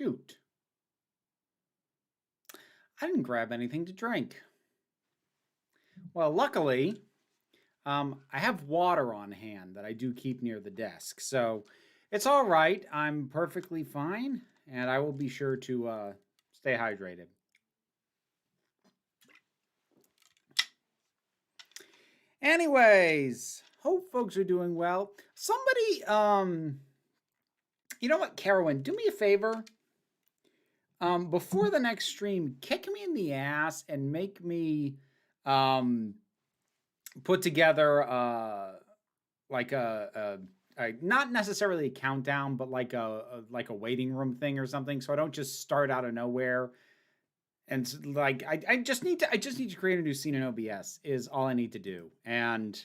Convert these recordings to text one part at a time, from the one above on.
Shoot. I didn't grab anything to drink. Well, luckily, I have water on hand that I do keep near the desk. So it's all right. I'm perfectly fine, and I will be sure to stay hydrated. Anyways, hope folks are doing well. Somebody, you know what, Carolyn, do me a favor. Before the next stream, kick me in the ass and make me put together like a not necessarily a countdown, but like a waiting room thing or something, so I don't just start out of nowhere. And like I just need to create a new scene in OBS is all I need to do. And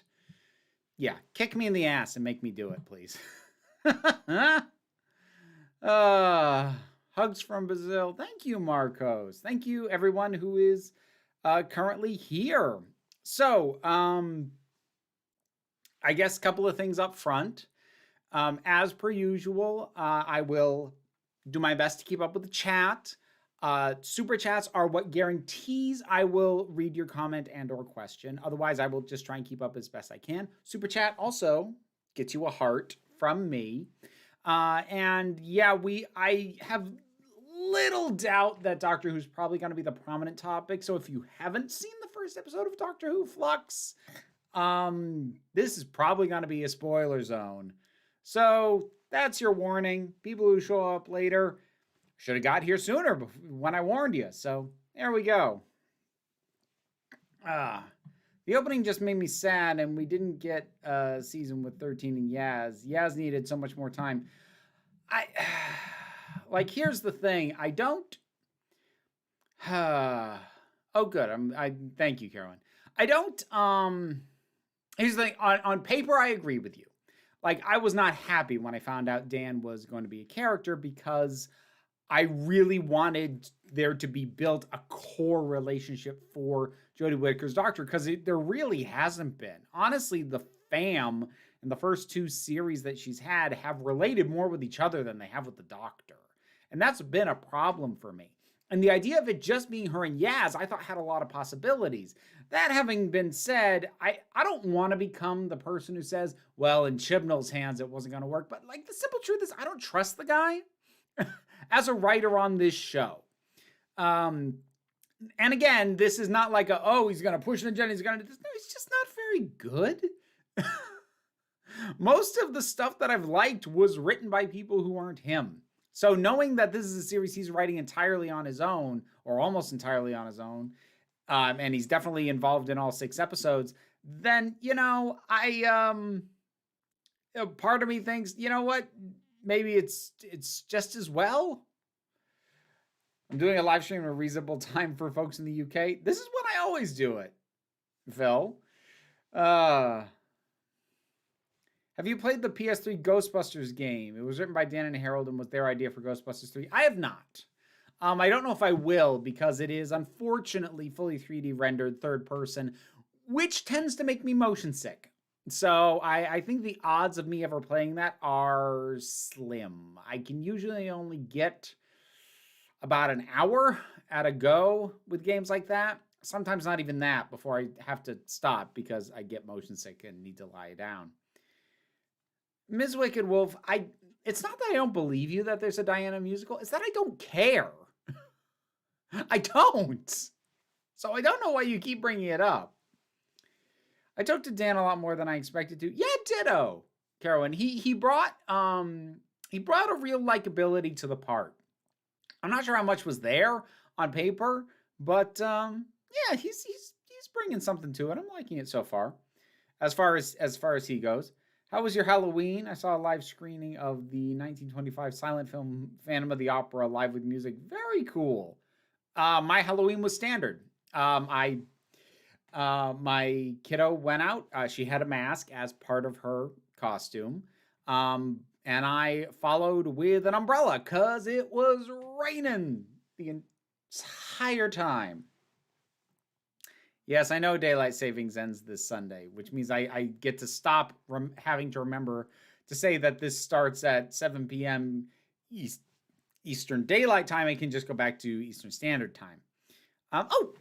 yeah, kick me in the ass and make me do it, please. Hugs from Brazil. Thank you, Marcos. Thank you, everyone who is currently here. So, I guess a couple of things up front. As per usual, I will do my best to keep up with the chat. Super chats are what guarantees I will read your comment and or question. Otherwise, I will just try and keep up as best I can. Super chat also gets you a heart from me. And yeah, I have little doubt that Doctor Who's probably going to be the prominent topic. So if you haven't seen the first episode of Doctor Who Flux, this is probably going to be a spoiler zone. So that's your warning. People who show up later should have got here sooner when I warned you. So there we go. The opening just made me sad, and we didn't get a season with 13 and Yaz. Yaz needed so much more time. Like, here's the thing. I don't. Oh, good. Thank you, Carolyn. I don't. Here's the thing. On paper, I agree with you. Like, I was not happy when I found out Dan was going to be a character because I really wanted there to be built a core relationship for Jodie Whittaker's Doctor, because there really hasn't been. Honestly, the fam in the first two series that she's had have related more with each other than they have with the Doctor. And that's been a problem for me. And the idea of it just being her and Yaz, I thought had a lot of possibilities. That having been said, I don't want to become the person who says, well, in Chibnall's hands, it wasn't going to work. But like, the simple truth is, I don't trust the guy as a writer on this show. And again, this is not like he's going to push an agenda, he's going to do this. No, he's just not very good. Most of the stuff that I've liked was written by people who aren't him. So knowing that this is a series he's writing entirely on his own, or almost entirely on his own, and he's definitely involved in all 6 episodes, then, part of me thinks, you know what? Maybe it's just as well. I'm doing a live stream at a reasonable time for folks in the UK. This is when I always do it, Phil. Have you played the PS3 Ghostbusters game? It was written by Dan and Harold and was their idea for Ghostbusters 3. I have not. I don't know if I will, because it is unfortunately fully 3D rendered third person, which tends to make me motion sick. So I think the odds of me ever playing that are slim. I can usually only get about an hour at a go with games like that. Sometimes not even that before I have to stop because I get motion sick and need to lie down. Ms. Wicked Wolf, it's not that I don't believe you that there's a Diana musical. It's that I don't care. I don't. So I don't know why you keep bringing it up. I talked to Dan a lot more than I expected to. Yeah, ditto, Carolyn. He brought a real likability to the part. I'm not sure how much was there on paper, but yeah, he's bringing something to it. I'm liking it so far. As far as he goes. How was your Halloween? I saw a live screening of the 1925 silent film Phantom of the Opera live with music. Very cool. My Halloween was standard. My kiddo went out. She had a mask as part of her costume. And I followed with an umbrella because it was raining the entire time. Yes, I know daylight savings ends this Sunday, which means I get to stop having to remember to say that this starts at 7 p.m. Eastern Daylight Time, I can just go back to Eastern Standard Time. Oh,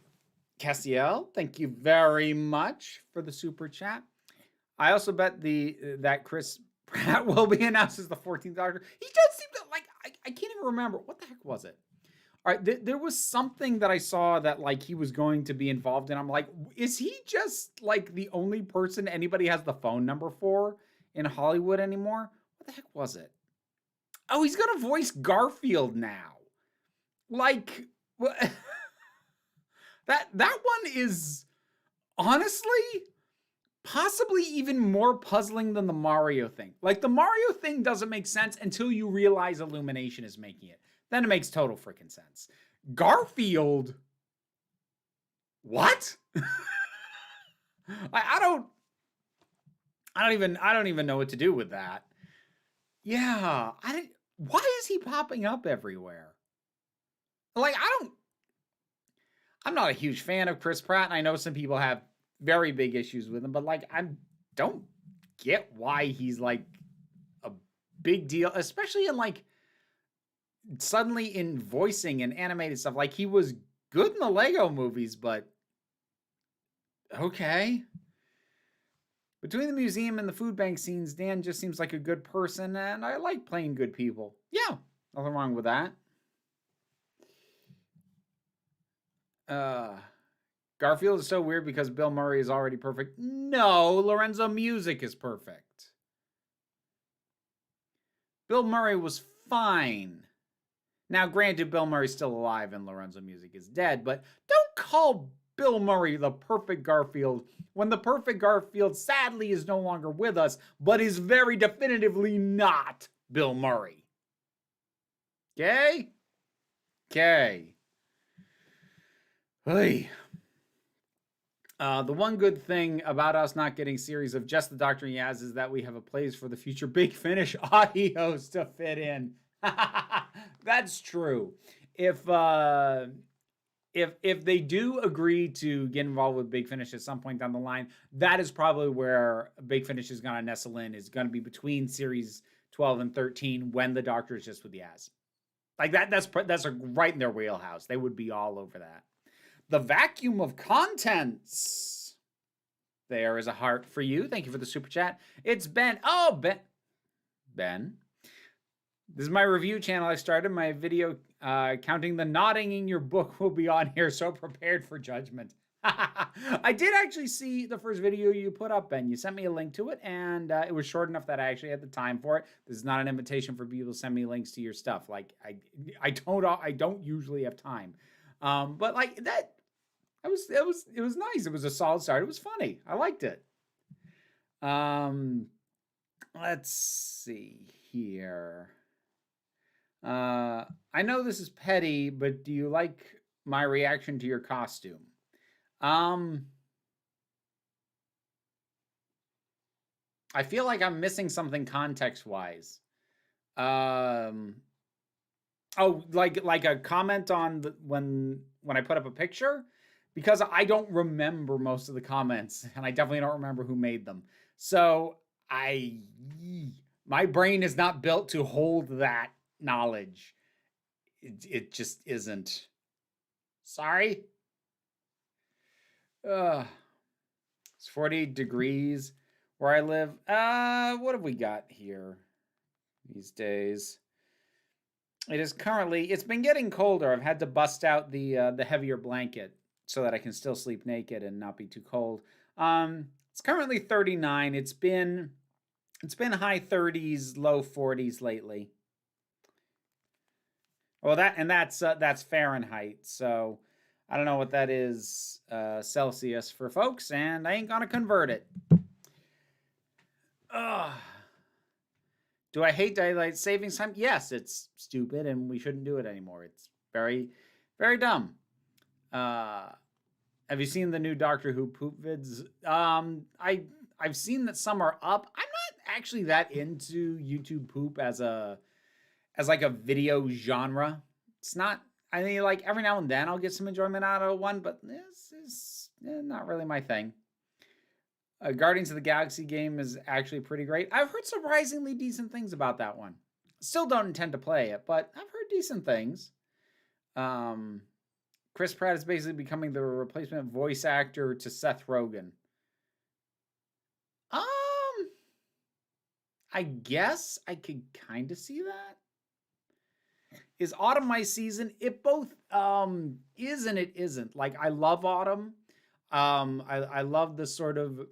Cassiel, thank you very much for the super chat. I also bet that Chris Pratt will be announced as the 14th Doctor. He does seem to, like, I can't even remember. What the heck was it? All right, there was something that I saw that, like, he was going to be involved in. I'm like, is he just, like, the only person anybody has the phone number for in Hollywood anymore? What the heck was it? Oh, he's going to voice Garfield now. Like, that one is honestly possibly even more puzzling than the Mario thing. Like, the Mario thing doesn't make sense until you realize Illumination is making it. Then it makes total freaking sense. Garfield? What? I don't even know what to do with that. Yeah, why is he popping up everywhere? Like, I'm not a huge fan of Chris Pratt, and I know some people have very big issues with him, but, like, I don't get why he's, like, a big deal, especially in, like, suddenly in voicing and animated stuff. Like, he was good in the Lego movies, but okay. Between the museum and the food bank scenes, Dan just seems like a good person, and I like playing good people. Yeah, nothing wrong with that. Garfield is so weird because Bill Murray is already perfect. No, Lorenzo Music is perfect. Bill Murray was fine. Now, granted, Bill Murray's still alive and Lorenzo Music is dead, but don't call Bill Murray the perfect Garfield when the perfect Garfield sadly is no longer with us, but is very definitively not Bill Murray. Okay? Okay. Hey. The one good thing about us not getting series of just the Doctor and Yaz is that we have a place for the future Big Finish audios to fit in. That's true. If they do agree to get involved with Big Finish at some point down the line, that is probably where Big Finish is going to nestle in, is going to be between series 12 and 13 when the Doctor is just with Yaz. Like, that's right in their wheelhouse. They would be all over that. The vacuum of contents. There is a heart for you. Thank you for the super chat. It's Ben. Oh, Ben. This is my review channel. I started my video counting the nodding in your book will be on here, so prepared for judgment. I did actually see the first video you put up, Ben. You sent me a link to it, and it was short enough that I actually had the time for it. This is not an invitation for people to send me links to your stuff. Like, I don't usually have time. But like that, it was nice. It was a solid start. It was funny. I liked it. Let's see here. I know this is petty, but do you like my reaction to your costume? I feel like I'm missing something context-wise. Oh, like a comment on when I put up a picture, because I don't remember most of the comments, and I definitely don't remember who made them. So my brain is not built to hold that knowledge. It just isn't. Sorry. It's 40 degrees where I live. What have we got here these days? It is currently, it's been getting colder. I've had to bust out the heavier blanket so that I can still sleep naked and not be too cold. It's currently 39. It's been high 30s, low 40s lately. Well, that's Fahrenheit. So I don't know what that is Celsius for folks, and I ain't gonna convert it. Do I hate daylight savings time? Yes, it's stupid, and we shouldn't do it anymore. It's very, very dumb. Have you seen the new Doctor Who poop vids? I've seen that some are up. I'm not actually that into YouTube poop as like a video genre. It's not. I mean, like, every now and then I'll get some enjoyment out of one, but this is not really my thing. Guardians of the Galaxy game is actually pretty great. I've heard surprisingly decent things about that one. Still don't intend to play it, but I've heard decent things. Chris Pratt is basically becoming the replacement voice actor to Seth Rogen. I guess I could kind of see that. Is autumn my season? It both is and it isn't. Like, I love autumn. I love the sort of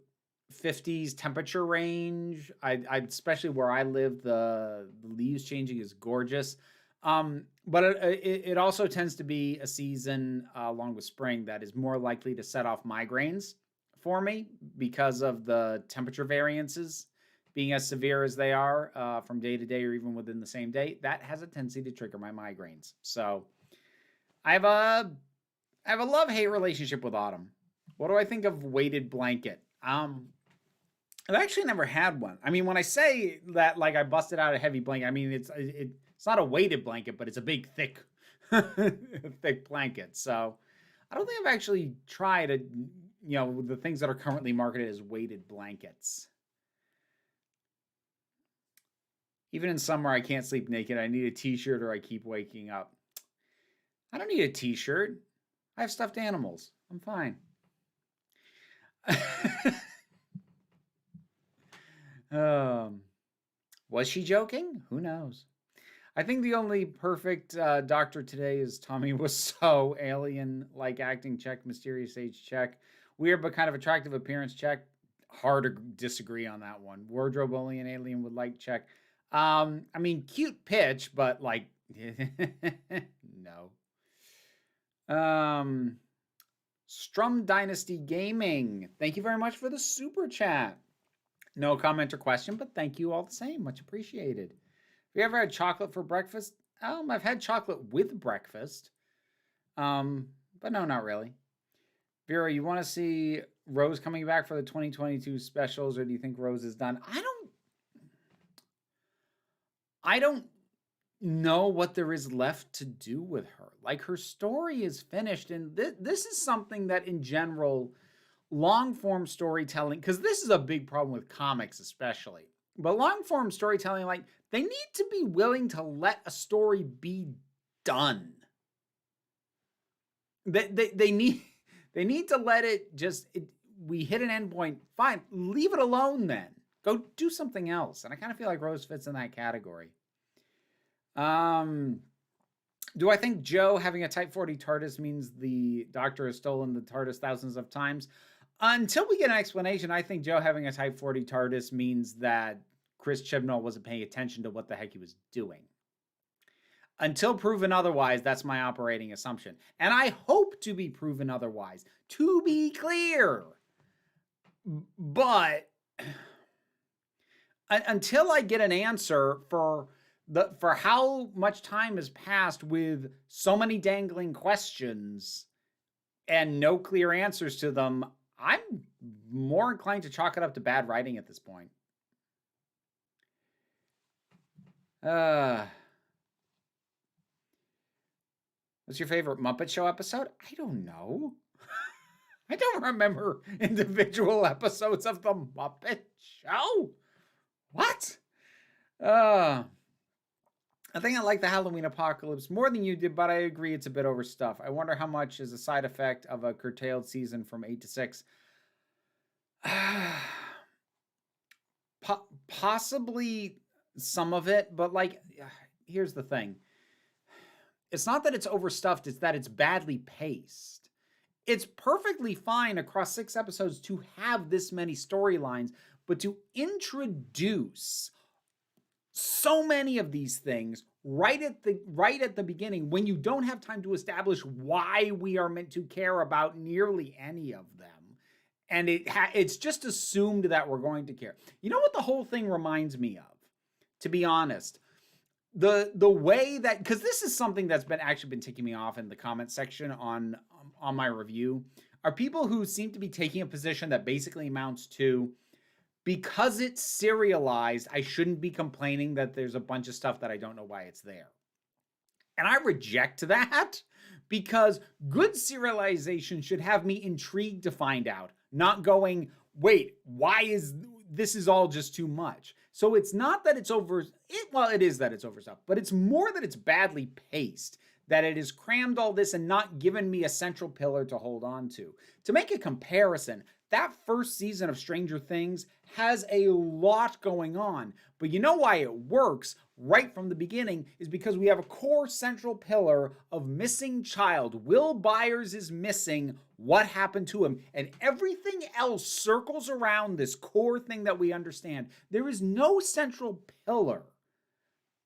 50s temperature range. I especially where I live, the leaves changing is gorgeous. But it also tends to be a season along with spring that is more likely to set off migraines for me because of the temperature variances being as severe as they are from day to day or even within the same day. That has a tendency to trigger my migraines. So I have a love-hate relationship with autumn. What do I think of weighted blanket? I've actually never had one. I mean, when I say that, like, I busted out a heavy blanket, I mean, it's not a weighted blanket, but it's a big, thick, thick blanket. So I don't think I've actually tried the things that are currently marketed as weighted blankets. Even in summer, I can't sleep naked. I need a t-shirt or I keep waking up. I don't need a t-shirt. I have stuffed animals. I'm fine. Was she joking? Who knows? I think the only perfect doctor today is Tommy Wiseau. Alien-like acting check, mysterious age check, weird but kind of attractive appearance check. Hard to disagree on that one. Wardrobe only an alien would like check. I mean, cute pitch, but like, no. Strum Dynasty Gaming. Thank you very much for the super chat. No comment or question, but thank you all the same. Much appreciated. Have you ever had chocolate for breakfast? I've had chocolate with breakfast. But no, not really. Vera, you want to see Rose coming back for the 2022 specials, or do you think Rose is done? I don't know what there is left to do with her. Like, her story is finished, and this is something that in general, long form storytelling, because this is a big problem with comics especially, but long form storytelling, like, they need to be willing to let a story be done. They need to let it just, we hit an endpoint, fine, leave it alone then. Go do something else. And I kind of feel like Rose fits in that category. Do I think Joe having a Type 40 TARDIS means the Doctor has stolen the TARDIS thousands of times? Until we get an explanation, I think Joe having a Type 40 TARDIS means that Chris Chibnall wasn't paying attention to what the heck he was doing. Until proven otherwise, that's my operating assumption. And I hope to be proven otherwise, to be clear. But until I get an answer for how much time has passed with so many dangling questions and no clear answers to them, I'm more inclined to chalk it up to bad writing at this point. What's your favorite Muppet Show episode? I don't know. I don't remember individual episodes of the Muppet Show. What? I think I like the Halloween Apocalypse more than you did, but I agree it's a bit overstuffed. I wonder how much is a side effect of a curtailed season from 8 to 6. Possibly some of it, but like, here's the thing. It's not that it's overstuffed, it's that it's badly paced. It's perfectly fine across 6 episodes to have this many storylines, but to introduce so many of these things right at the beginning, when you don't have time to establish why we are meant to care about nearly any of them, and it's just assumed that we're going to care. You know what the whole thing reminds me of, to be honest? The way that, because this is something that's actually been ticking me off in the comment section on my review, are people who seem to be taking a position that basically amounts to, because it's serialized, I shouldn't be complaining that there's a bunch of stuff that I don't know why it's there. And I reject that, because good serialization should have me intrigued to find out, not going, wait, why is this is all just too much? So it's not that it's well, it is that it's overstuffed, but it's more that it's badly paced, that it has crammed all this and not given me a central pillar to hold on to. To make a comparison, that first season of Stranger Things has a lot going on, but you know why it works right from the beginning is because we have a core central pillar of missing child. Will Byers is missing. What happened to him? And everything else circles around this core thing that we understand. There is no central pillar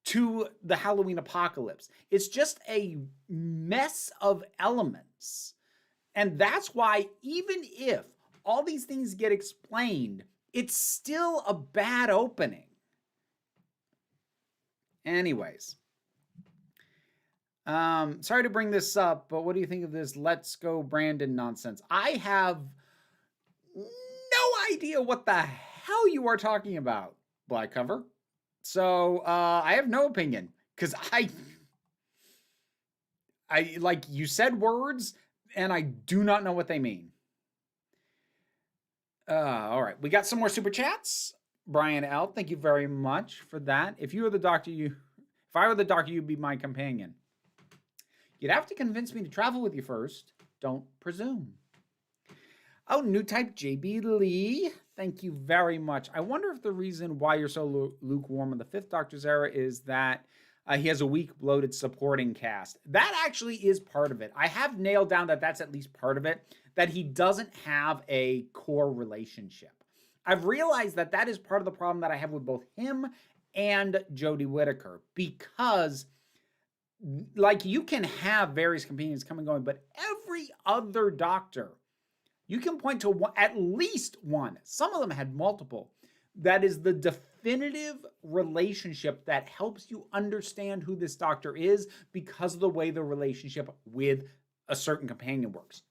to the Halloween apocalypse. It's just a mess of elements. And that's why, even if all these things get explained, it's still a bad opening. Anyways. Sorry to bring this up, but what do you think of this Let's Go Brandon nonsense? I have no idea what the hell you are talking about, Black Cover. So, I have no opinion, because I like, you said words, and I do not know what they mean. All right, we got some more super chats. Brian L., thank you very much for that. If I were the doctor, you'd be my companion. You'd have to convince me to travel with you first. Don't presume. Oh, new type JB Lee. Thank you very much. I wonder if the reason why you're so lukewarm in the Fifth Doctor's era is that he has a weak, bloated supporting cast. That actually is part of it. I have nailed down that that's at least part of it, that he doesn't have a core relationship. I've realized that that is part of the problem that I have with both him and Jodie Whittaker, because like, you can have various companions come and going, but every other Doctor, you can point to one, at least one, some of them had multiple, that is the definitive relationship that helps you understand who this Doctor is because of the way the relationship with a certain companion works.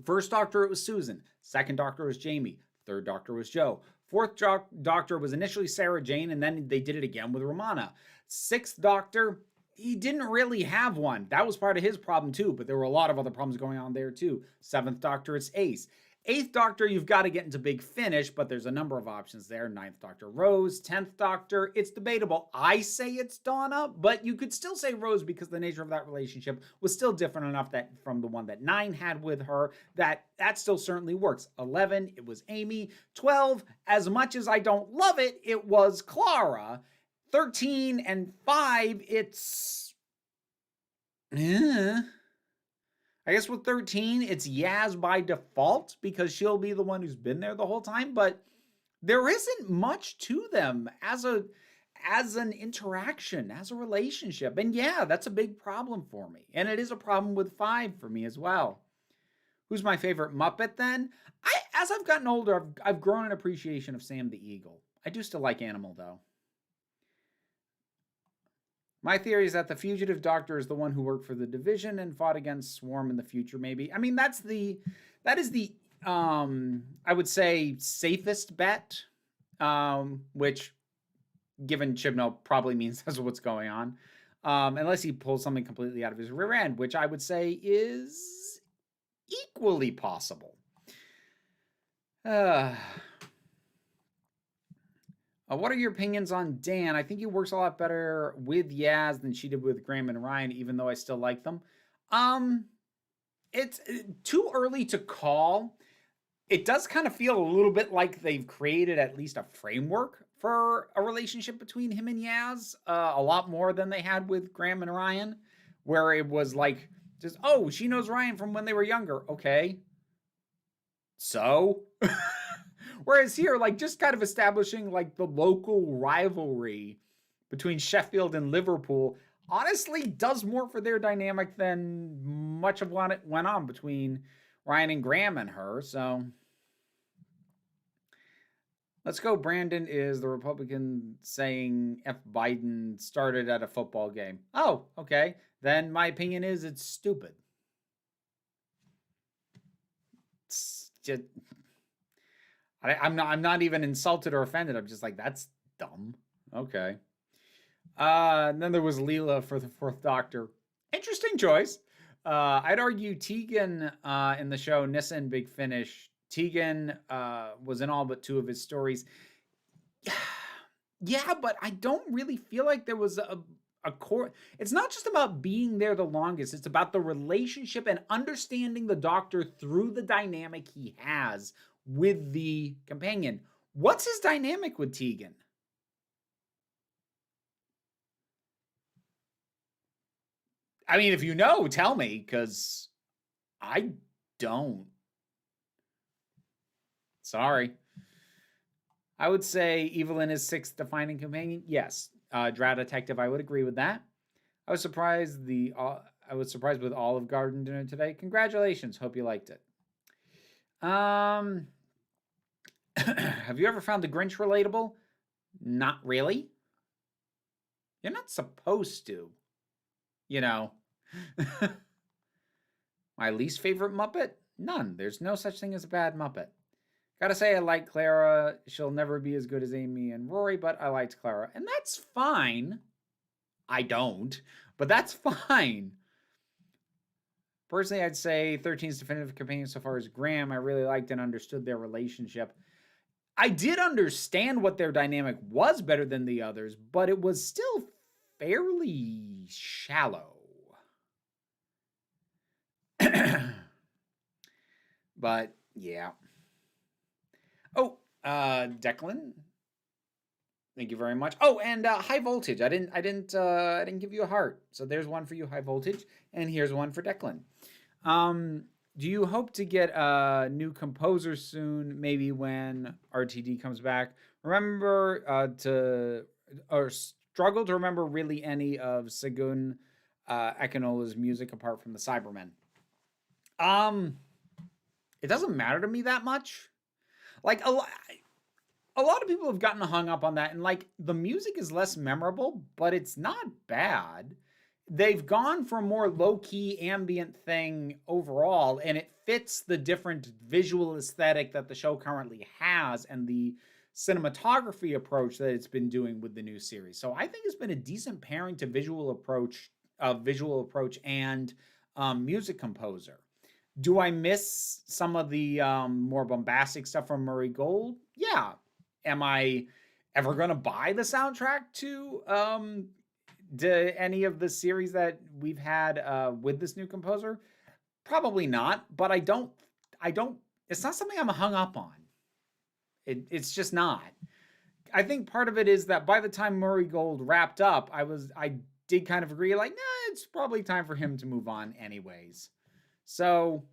First Doctor, it was Susan. Second Doctor was Jamie. Third Doctor was Joe. Fourth Doctor was initially Sarah Jane, and then they did it again with Romana. Sixth Doctor, he didn't really have one. That was part of his problem too, but there were a lot of other problems going on there too. Seventh Doctor, it's Ace. Eighth Doctor, you've got to get into Big Finish, but there's a number of options there. Ninth Doctor, Rose. 10th Doctor, it's debatable. I say it's Donna, but you could still say Rose because the nature of that relationship was still different enough that from the one that 9 had with her, that still certainly works. 11, it was Amy. 12, as much as I don't love it, it was Clara. 13 and 5, it's... I guess with 13, it's Yaz by default because she'll be the one who's been there the whole time, but there isn't much to them as an interaction, as a relationship. And yeah, that's a big problem for me. And it is a problem with 5 for me as well. Who's my favorite Muppet then? As I've gotten older, I've grown an appreciation of Sam the Eagle. I do still like Animal though. My theory is that the fugitive Doctor is the one who worked for the Division and fought against Swarm in the future, maybe. I mean, that is the I would say, safest bet, which, given Chibnall, probably means that's what's going on. Unless he pulls something completely out of his rear end, which I would say is equally possible. What are your opinions on Dan? I think he works a lot better with Yaz than she did with Graham and Ryan, even though I still like them. It's too early to call. It does kind of feel a little bit like they've created at least a framework for a relationship between him and Yaz, a lot more than they had with Graham and Ryan, where it was like, just, oh, she knows Ryan from when they were younger. Okay. So... Whereas here, like, just kind of establishing, like, the local rivalry between Sheffield and Liverpool honestly does more for their dynamic than much of what went on between Ryan and Graham and her. So, let's go. Brandon is the Republican saying F. Biden started at a football game. Oh, okay. Then my opinion is it's stupid. It's just... I'm not even insulted or offended. I'm just like, that's dumb. Okay. And then there was Leela for the 4th Doctor. Interesting choice. I'd argue Tegan in the show Nissa and Big Finish. Tegan was in all but 2 of his stories. Yeah, but I don't really feel like there was a core. It's not just about being there the longest. It's about the relationship and understanding the Doctor through the dynamic he has with the companion. What's his dynamic with Tegan? I mean, if you know, tell me, because I don't. Sorry. I would say Evelyn is sixth defining companion. Yes. Drow Detective, I would agree with that. I was surprised with Olive Garden dinner today. Congratulations. Hope you liked it. Have you ever found the Grinch relatable? Not really. You're not supposed to. You know. My least favorite Muppet? None. There's no such thing as a bad Muppet. Gotta say, I like Clara. She'll never be as good as Amy and Rory, but I liked Clara. And that's fine. I don't, but that's fine. Personally, I'd say 13's definitive companion so far is Graham. I really liked and understood their relationship. I did understand what their dynamic was better than the others, but it was still fairly shallow. But yeah. Oh, Declan. Thank you very much. Oh, and High Voltage. I didn't give you a heart. So there's one for you, High Voltage, and here's one for Declan. Do you hope to get a new composer soon? Maybe when RTD comes back. Remember struggle to remember really any of Segun Akinola's music apart from the Cybermen. It doesn't matter to me that much. Like a lot of people have gotten hung up on that, and like the music is less memorable, but it's not bad. They've gone for a more low-key ambient thing overall, and it fits the different visual aesthetic that the show currently has and the cinematography approach that it's been doing with the new series. So I think it's been a decent pairing to visual approach and music composer. Do I miss some of the more bombastic stuff from Murray Gold? Yeah. Am I ever going to buy the soundtrack to any of the series that we've had with this new composer? Probably not, but I don't, it's not something I'm hung up on. It's just not. I think part of it is that by the time Murray Gold wrapped up, I did kind of agree, like, nah, it's probably time for him to move on anyways. So,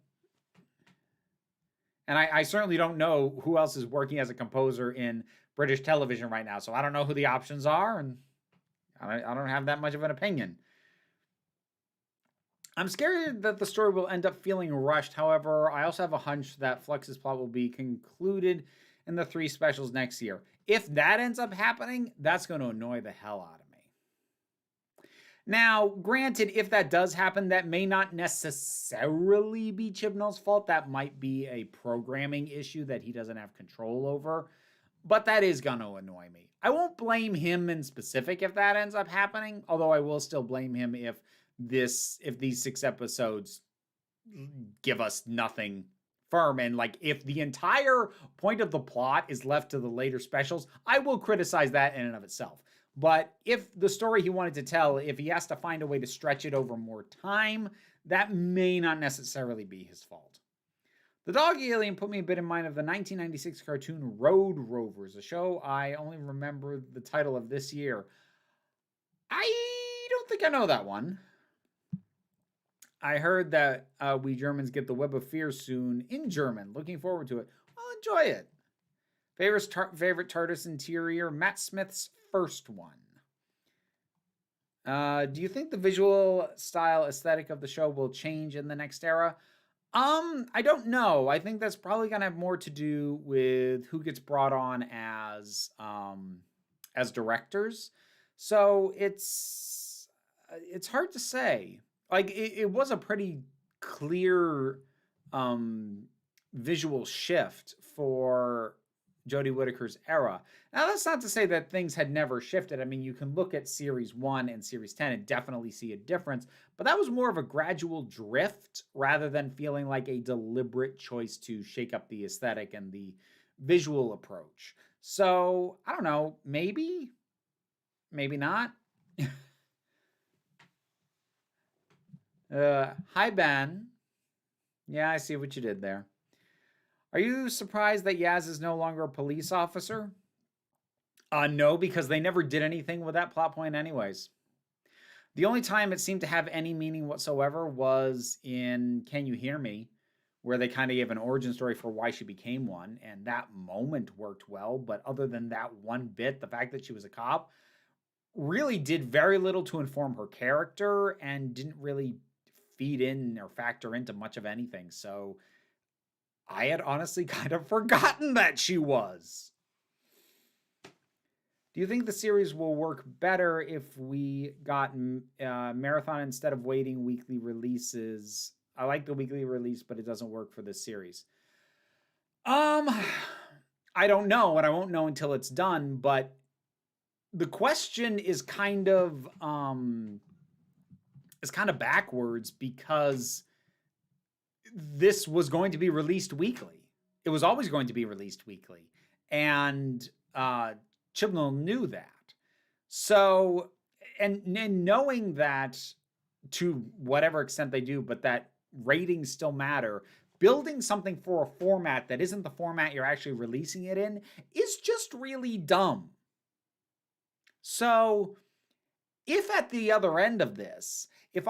and I certainly don't know who else is working as a composer in British television right now. So I don't know who the options are, and I don't have that much of an opinion. I'm scared that the story will end up feeling rushed. However, I also have a hunch that Flux's plot will be concluded in the 3 specials next year. If that ends up happening, that's going to annoy the hell out of me. Now, granted, if that does happen, that may not necessarily be Chibnall's fault. That might be a programming issue that he doesn't have control over. But that is going to annoy me. I won't blame him in specific if that ends up happening, although I will still blame him if these 6 episodes give us nothing firm, and like if the entire point of the plot is left to the later specials, I will criticize that in and of itself. But if the story he wanted to tell, if he has to find a way to stretch it over more time, that may not necessarily be his fault. The Dog Alien put me a bit in mind of the 1996 cartoon Road Rovers, a show I only remember the title of this year. I don't think I know that one. I heard that we Germans get the Web of Fear soon in German. Looking forward to it. I'll enjoy it. Favorite TARDIS interior? Matt Smith's first one. Do you think the visual style aesthetic of the show will change in the next era? I don't know. I think that's probably gonna have more to do with who gets brought on as directors. So it's hard to say. Like it was a pretty clear visual shift for Jodie Whittaker's era. Now, that's not to say that things had never shifted. I mean, you can look at Series 1 and Series 10 and definitely see a difference, but that was more of a gradual drift rather than feeling like a deliberate choice to shake up the aesthetic and the visual approach. So, I don't know, maybe Maybe not. Hi, Ben. Yeah, I see what you did there. Are you surprised that Yaz is no longer a police officer? No, because they never did anything with that plot point, anyways. The only time it seemed to have any meaning whatsoever was in Can You Hear Me, where they kind of gave an origin story for why she became one, and that moment worked well. But other than that one bit, the fact that she was a cop really did very little to inform her character and didn't really feed in or factor into much of anything. So I had honestly kind of forgotten that she was. Do you think the series will work better if we got marathon instead of waiting weekly releases? I like the weekly release, but it doesn't work for this series. I don't know, and I won't know until it's done, but the question is kind of backwards because this was going to be released weekly. It was always going to be released weekly. And Chibnall knew that. So, and knowing that to whatever extent they do, but that ratings still matter, building something for a format that isn't the format you're actually releasing it in is just really dumb. So, if at the other end of this, if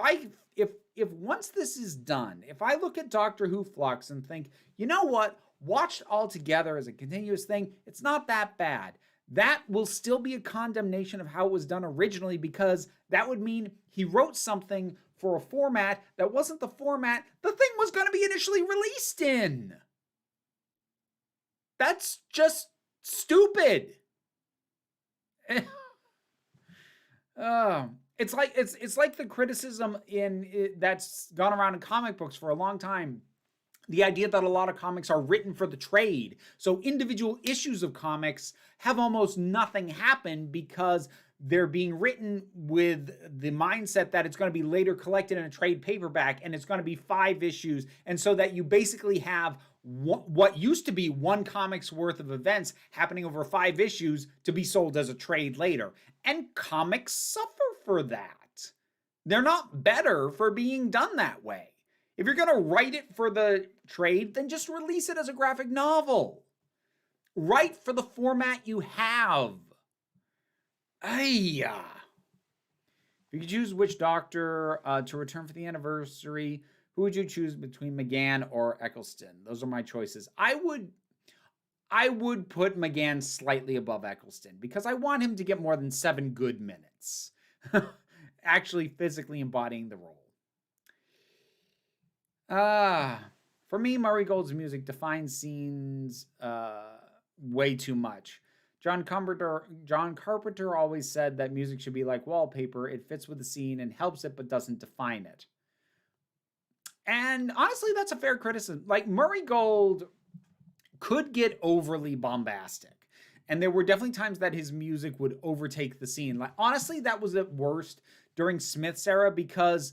once this is done, if I look at Doctor Who Flux and think, you know what, watched all together as a continuous thing, it's not that bad. That will still be a condemnation of how it was done originally, because that would mean he wrote something for a format that wasn't the format the thing was going to be initially released in. That's just stupid. It's like the criticism that's gone around in comic books for a long time. The idea that a lot of comics are written for the trade. So individual issues of comics have almost nothing happen because they're being written with the mindset that it's going to be later collected in a trade paperback and it's going to be 5 issues. And so that you basically have what used to be one comic's worth of events happening over 5 issues to be sold as a trade later. And comics suffer for that. They're not better for being done that way. If you're going to write it for the trade, then just release it as a graphic novel. Write for the format you have. If you could choose which Doctor to return for the anniversary, who would you choose between McGann or Eccleston? Those are my choices. I would put McGann slightly above Eccleston because I want him to get more than 7 good minutes. Actually physically embodying the role. For me, Murray Gold's music defines scenes way too much. John Carpenter always said that music should be like wallpaper. It fits with the scene and helps it, but doesn't define it. And honestly, that's a fair criticism. Like, Murray Gold could get overly bombastic. And there were definitely times that his music would overtake the scene. Like, honestly, that was at worst during Smith's era because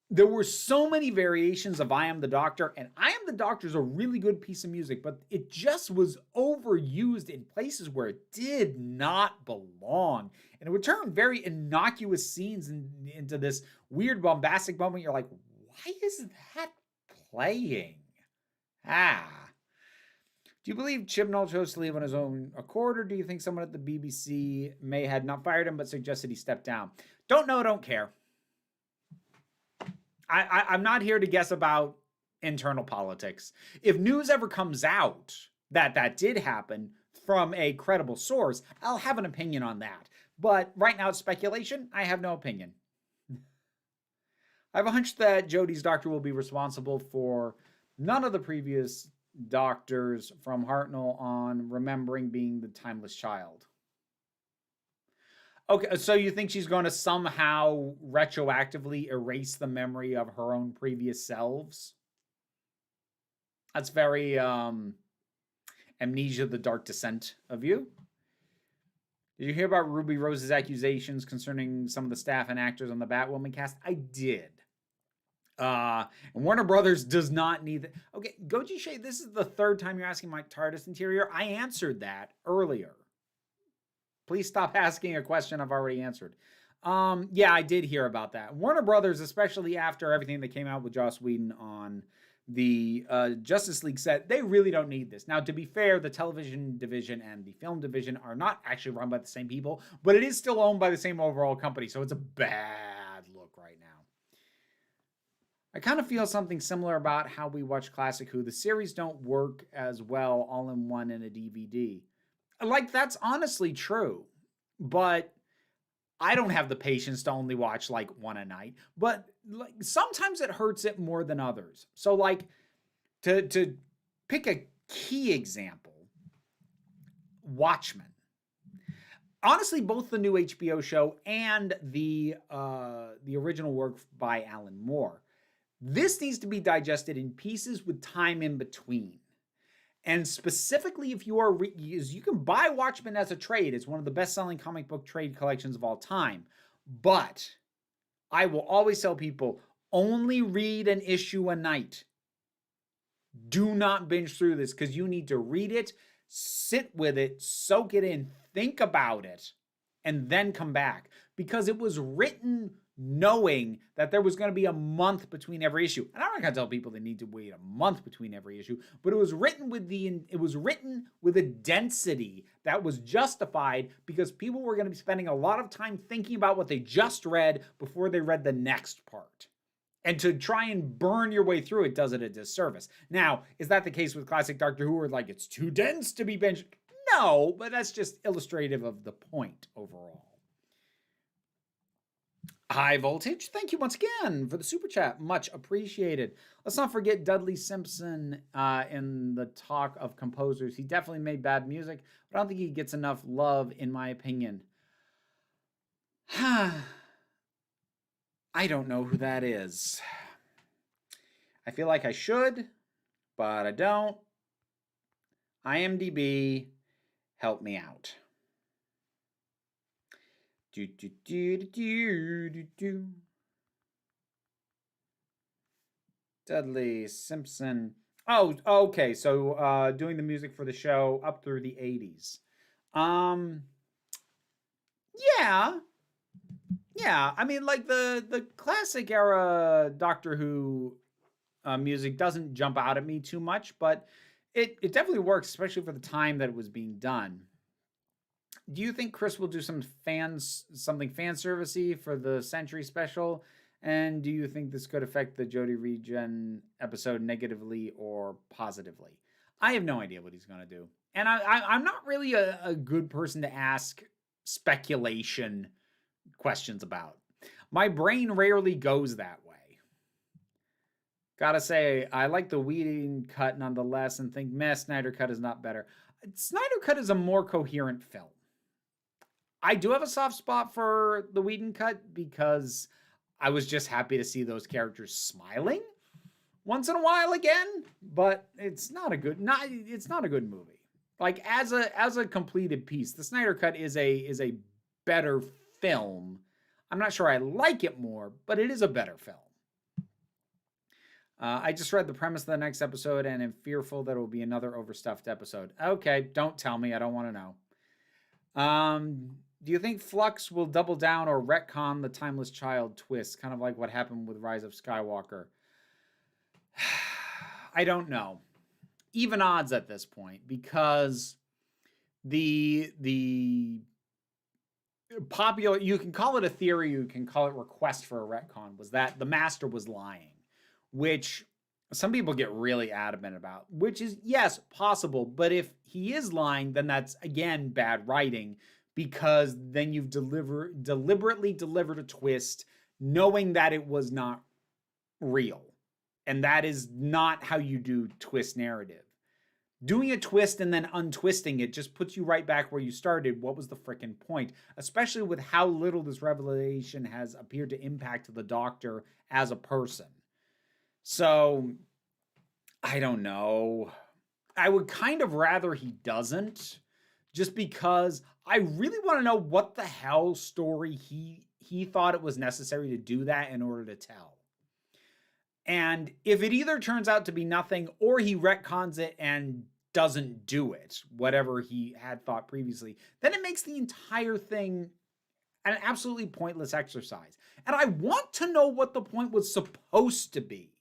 there were so many variations of I Am the Doctor, and I Am the Doctor is a really good piece of music, but it just was overused in places where it did not belong. And it would turn very innocuous scenes into this weird bombastic moment. You're like, why is that playing? Do you believe Chibnall chose to leave on his own accord, or do you think someone at the BBC may had not fired him but suggested he step down? Don't know, don't care. I'm not here to guess about internal politics. If news ever comes out that did happen from a credible source, I'll have an opinion on that. But right now it's speculation. I have no opinion. I have a hunch that Jodie's Doctor will be responsible for none of the previous Doctors from Hartnell on remembering being the timeless child. Okay, so you think she's going to somehow retroactively erase the memory of her own previous selves? That's very Amnesia the Dark Descent of you. Did you hear about Ruby Rose's accusations concerning some of the staff and actors on the Batwoman cast? I did. And Warner Brothers does not need that. Okay, Goji Shay, this is the 3rd time you're asking my TARDIS interior. I answered that earlier. Please stop asking a question I've already answered. Yeah, I did hear about that. Warner Brothers, especially after everything that came out with Joss Whedon on the Justice League set, they really don't need this. Now, to be fair, the television division and the film division are not actually run by the same people, but it is still owned by the same overall company, so it's a bad look right now. I kind of feel something similar about how we watch Classic Who. The series don't work as well all in one in a DVD. Like, that's honestly true, but I don't have the patience to only watch like one a night, but like sometimes it hurts it more than others. So like to pick a key example, Watchmen. Honestly, both the new HBO show and the original work by Alan Moore. This needs to be digested in pieces with time in between. And specifically, if you are, you can buy Watchmen as a trade. It's one of the best-selling comic book trade collections of all time. But I will always tell people, only read an issue a night. Do not binge through this because you need to read it, sit with it, soak it in, think about it, and then come back. Because it was written knowing that there was going to be a month between every issue. And I'm not going to tell people they need to wait a month between every issue, but it was written with a density that was justified because people were going to be spending a lot of time thinking about what they just read before they read the next part. And to try and burn your way through it does it a disservice. Now, is that the case with classic Doctor Who, where like it's too dense to be binged? No, but that's just illustrative of the point overall. High Voltage, thank you once again for the super chat. Much appreciated. Let's not forget Dudley Simpson in the talk of composers. He definitely made bad music, but I don't think he gets enough love, in my opinion. I don't know who that is. I feel like I should, but I don't. IMDb, help me out. Dudley Simpson. Oh, okay. So doing the music for the show up through the 80s. Yeah. I mean, like the classic era Doctor Who music doesn't jump out at me too much, but it definitely works, especially for the time that it was being done. Do you think Chris will do something fan servicey for the Century special? And do you think this could affect the Jodie Regen episode negatively or positively? I have no idea what he's going to do. And I'm not really a good person to ask speculation questions about. My brain rarely goes that way. Gotta say, I like the Whedon cut nonetheless and think, Snyder Cut is not better. Snyder Cut is a more coherent film. I do have a soft spot for the Whedon cut because I was just happy to see those characters smiling once in a while again, but it's not a good movie. Like as a completed piece, the Snyder Cut is a better film. I'm not sure I like it more, but it is a better film. I just read the premise of the next episode and am fearful that it will be another overstuffed episode. Okay, don't tell me. I don't want to know. Do you think Flux will double down or retcon the Timeless Child twist, kind of like what happened with Rise of Skywalker? I don't know. Even odds at this point, because the popular, you can call it a theory, you can call it request for a retcon, was that the Master was lying, which some people get really adamant about, which is, yes, possible, but if he is lying, then that's, again, bad writing, because then you've deliberately delivered a twist knowing that it was not real. And that is not how you do twist narrative. Doing a twist and then untwisting it just puts you right back where you started. What was the frickin' point? Especially with how little this revelation has appeared to impact the Doctor as a person. So, I don't know. I would kind of rather he doesn't, just because I really want to know what the hell story he thought it was necessary to do that in order to tell. And if it either turns out to be nothing or he retcons it and doesn't do it, whatever he had thought previously, then it makes the entire thing an absolutely pointless exercise. And I want to know what the point was supposed to be.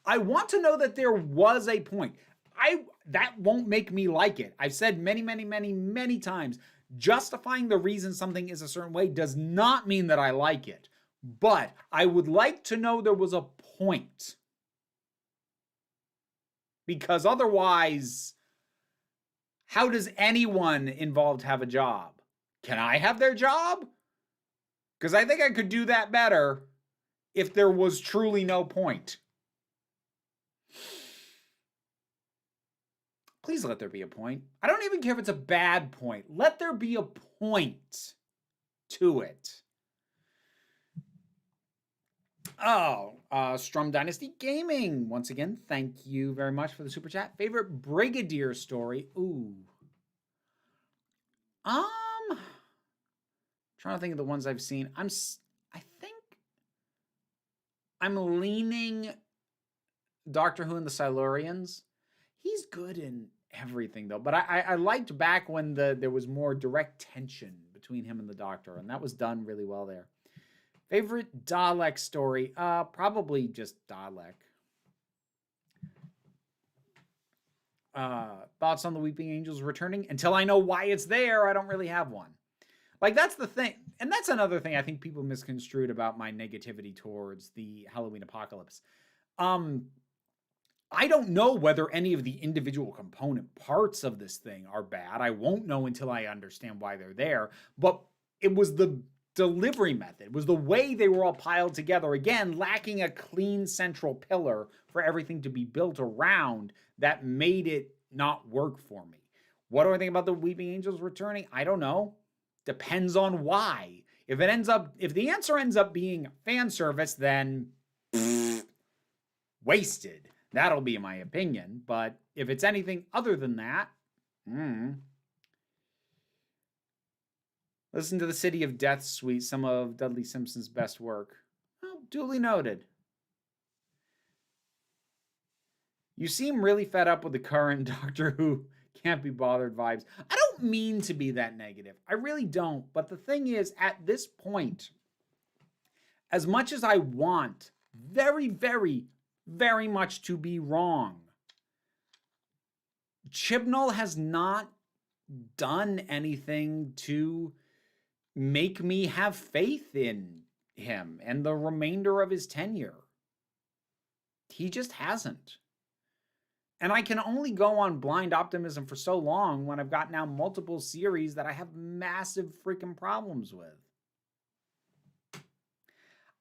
I want to know that there was a point. That won't make me like it. I've said many, many, many, many times, justifying the reason something is a certain way does not mean that I like it. But I would like to know there was a point. Because otherwise, how does anyone involved have a job? Can I have their job? Because I think I could do that better if there was truly no point. Please let there be a point. I don't even care if it's a bad point. Let there be a point to it. Oh, Strum Dynasty Gaming. Once again, thank you very much for the super chat. Favorite Brigadier story? Ooh. Trying to think of the ones I've seen. I think I'm leaning Doctor Who and the Silurians. He's good in everything, though. But I liked back when there was more direct tension between him and the Doctor, and that was done really well there. Favorite Dalek story? Probably just Dalek. Thoughts on the Weeping Angels returning? Until I know why it's there, I don't really have one. Like, that's the thing. And that's another thing I think people misconstrued about my negativity towards the Halloween apocalypse. I don't know whether any of the individual component parts of this thing are bad. I won't know until I understand why they're there. But it was the delivery method. It was the way they were all piled together. Again, lacking a clean central pillar for everything to be built around that made it not work for me. What do I think about the Weeping Angels returning? I don't know. Depends on why. If the answer ends up being fan service, then wasted. That'll be my opinion. But if it's anything other than that, listen to the City of Death Suite, some of Dudley Simpson's best work. Well, duly noted. You seem really fed up with the current Doctor Who can't be bothered vibes. I don't mean to be that negative. I really don't. But the thing is, at this point, as much as I want very, very, very much to be wrong, Chibnall has not done anything to make me have faith in him and the remainder of his tenure. He just hasn't. And I can only go on blind optimism for so long when I've got now multiple series that I have massive freaking problems with.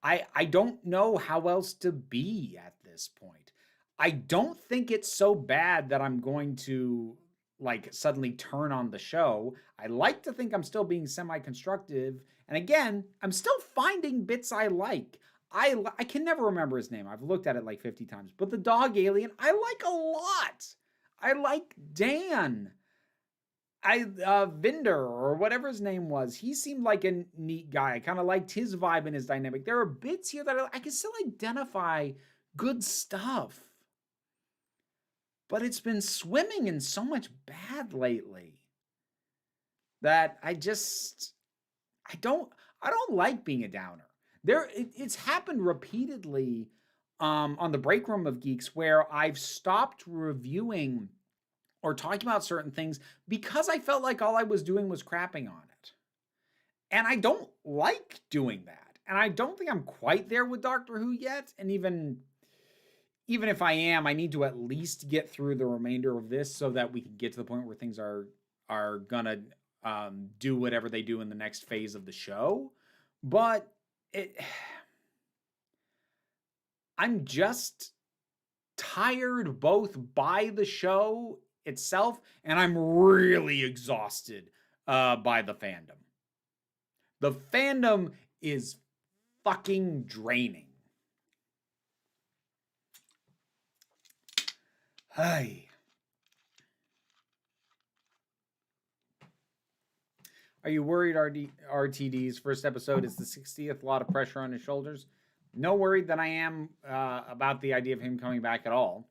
I don't know how else to be at this point. I don't think it's so bad that I'm going to like suddenly turn on the show. I like to think I'm still being semi-constructive. And again, I'm still finding bits I like. I can never remember his name. I've looked at it like 50 times. But the dog alien, I like a lot. I like Dan. Vinder, or whatever his name was. He seemed like a neat guy. I kind of liked his vibe and his dynamic. There are bits here that I can still identify good stuff. But it's been swimming in so much bad lately that I don't like being a downer. It's happened repeatedly on the break room of Geeks where I've stopped reviewing or talking about certain things because I felt like all I was doing was crapping on it. And I don't like doing that. And I don't think I'm quite there with Doctor Who yet. And even if I am, I need to at least get through the remainder of this so that we can get to the point where things are gonna do whatever they do in the next phase of the show. But I'm just tired both by the show itself and I'm really exhausted by the fandom. The fandom is fucking draining. Hey. Are you worried RTD's first episode is the 60th? A lot of pressure on his shoulders. No worried that I am about the idea of him coming back at all.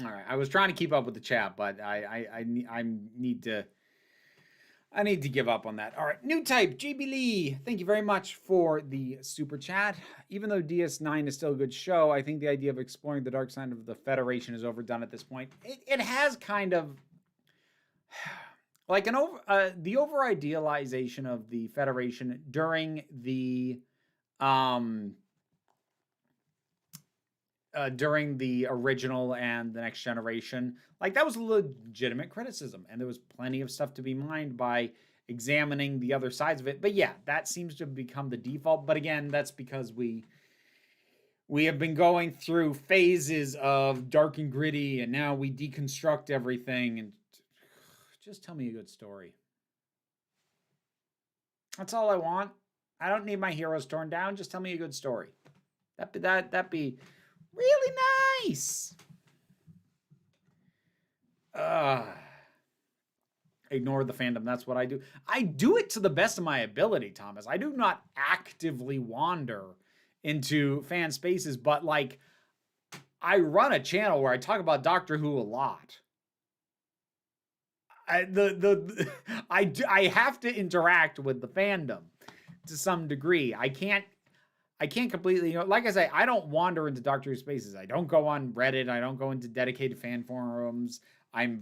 All right, I was trying to keep up with the chat, but I need to give up on that. All right, new type, JB Lee. Thank you very much for the super chat. Even though DS9 is still a good show, I think the idea of exploring the dark side of the Federation is overdone at this point. It has kind of like the over idealization of the Federation during the original and the Next Generation, like that was a legitimate criticism, and there was plenty of stuff to be mined by examining the other sides of it. But yeah, that seems to have become the default. But again, that's because we have been going through phases of dark and gritty, and now we deconstruct everything. And just tell me a good story. That's all I want. I don't need my heroes torn down. Just tell me a good story. That'd be really nice. Ignore the fandom. That's what I do. I do it to the best of my ability, Thomas. I do not actively wander into fan spaces, but like I run a channel where I talk about Doctor Who a lot. I have to interact with the fandom to some degree. I can't completely, like I say, I don't wander into Doctor Who spaces. I don't go on Reddit. I don't go into dedicated fan forums. I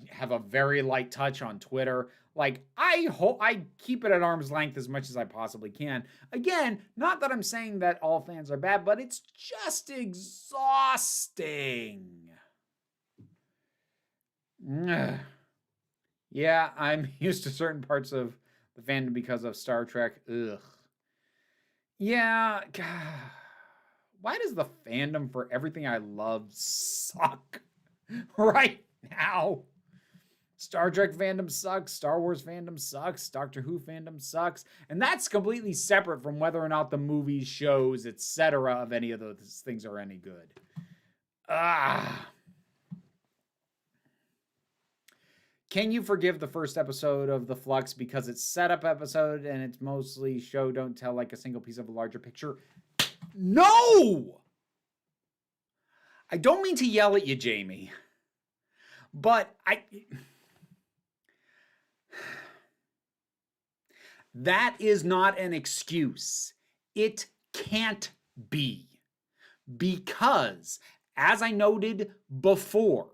have a very light touch on Twitter. Like I keep it at arm's length as much as I possibly can. Again, not that I'm saying that all fans are bad, but it's just exhausting. Yeah, I'm used to certain parts of the fandom because of Star Trek. Ugh. Yeah, God. Why does the fandom for everything I love suck right now? Star Trek fandom sucks, Star Wars fandom sucks, Doctor Who fandom sucks, and that's completely separate from whether or not the movies, shows, etc. of any of those things are any good. Can you forgive the first episode of The Flux because it's setup episode and it's mostly show don't tell like a single piece of a larger picture? No! I don't mean to yell at you, Jamie, but that is not an excuse. It can't be. Because, as I noted before,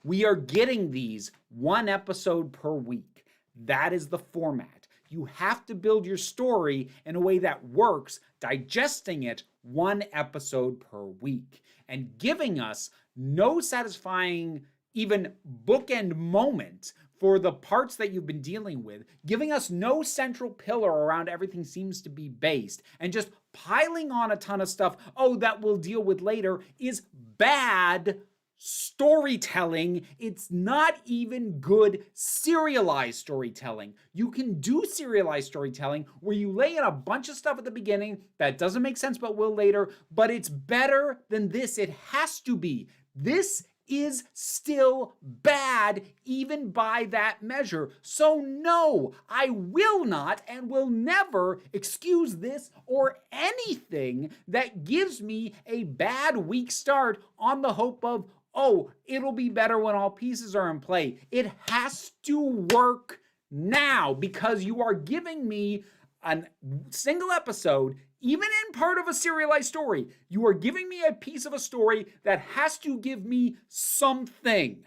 we are getting these one episode per week. That is the format. You have to build your story in a way that works, digesting it one episode per week, and giving us no satisfying, even bookend moment for the parts that you've been dealing with, giving us no central pillar around everything seems to be based, and just piling on a ton of stuff, that we'll deal with later, is bad storytelling. It's not even good serialized storytelling. You can do serialized storytelling where you lay in a bunch of stuff at the beginning that doesn't make sense but will later, but it's better than this. It has to be. This is still bad even by that measure. So no, I will not and will never excuse this or anything that gives me a bad week start on the hope of, it'll be better when all pieces are in play. It has to work now because you are giving me a single episode, even in part of a serialized story. You are giving me a piece of a story that has to give me something.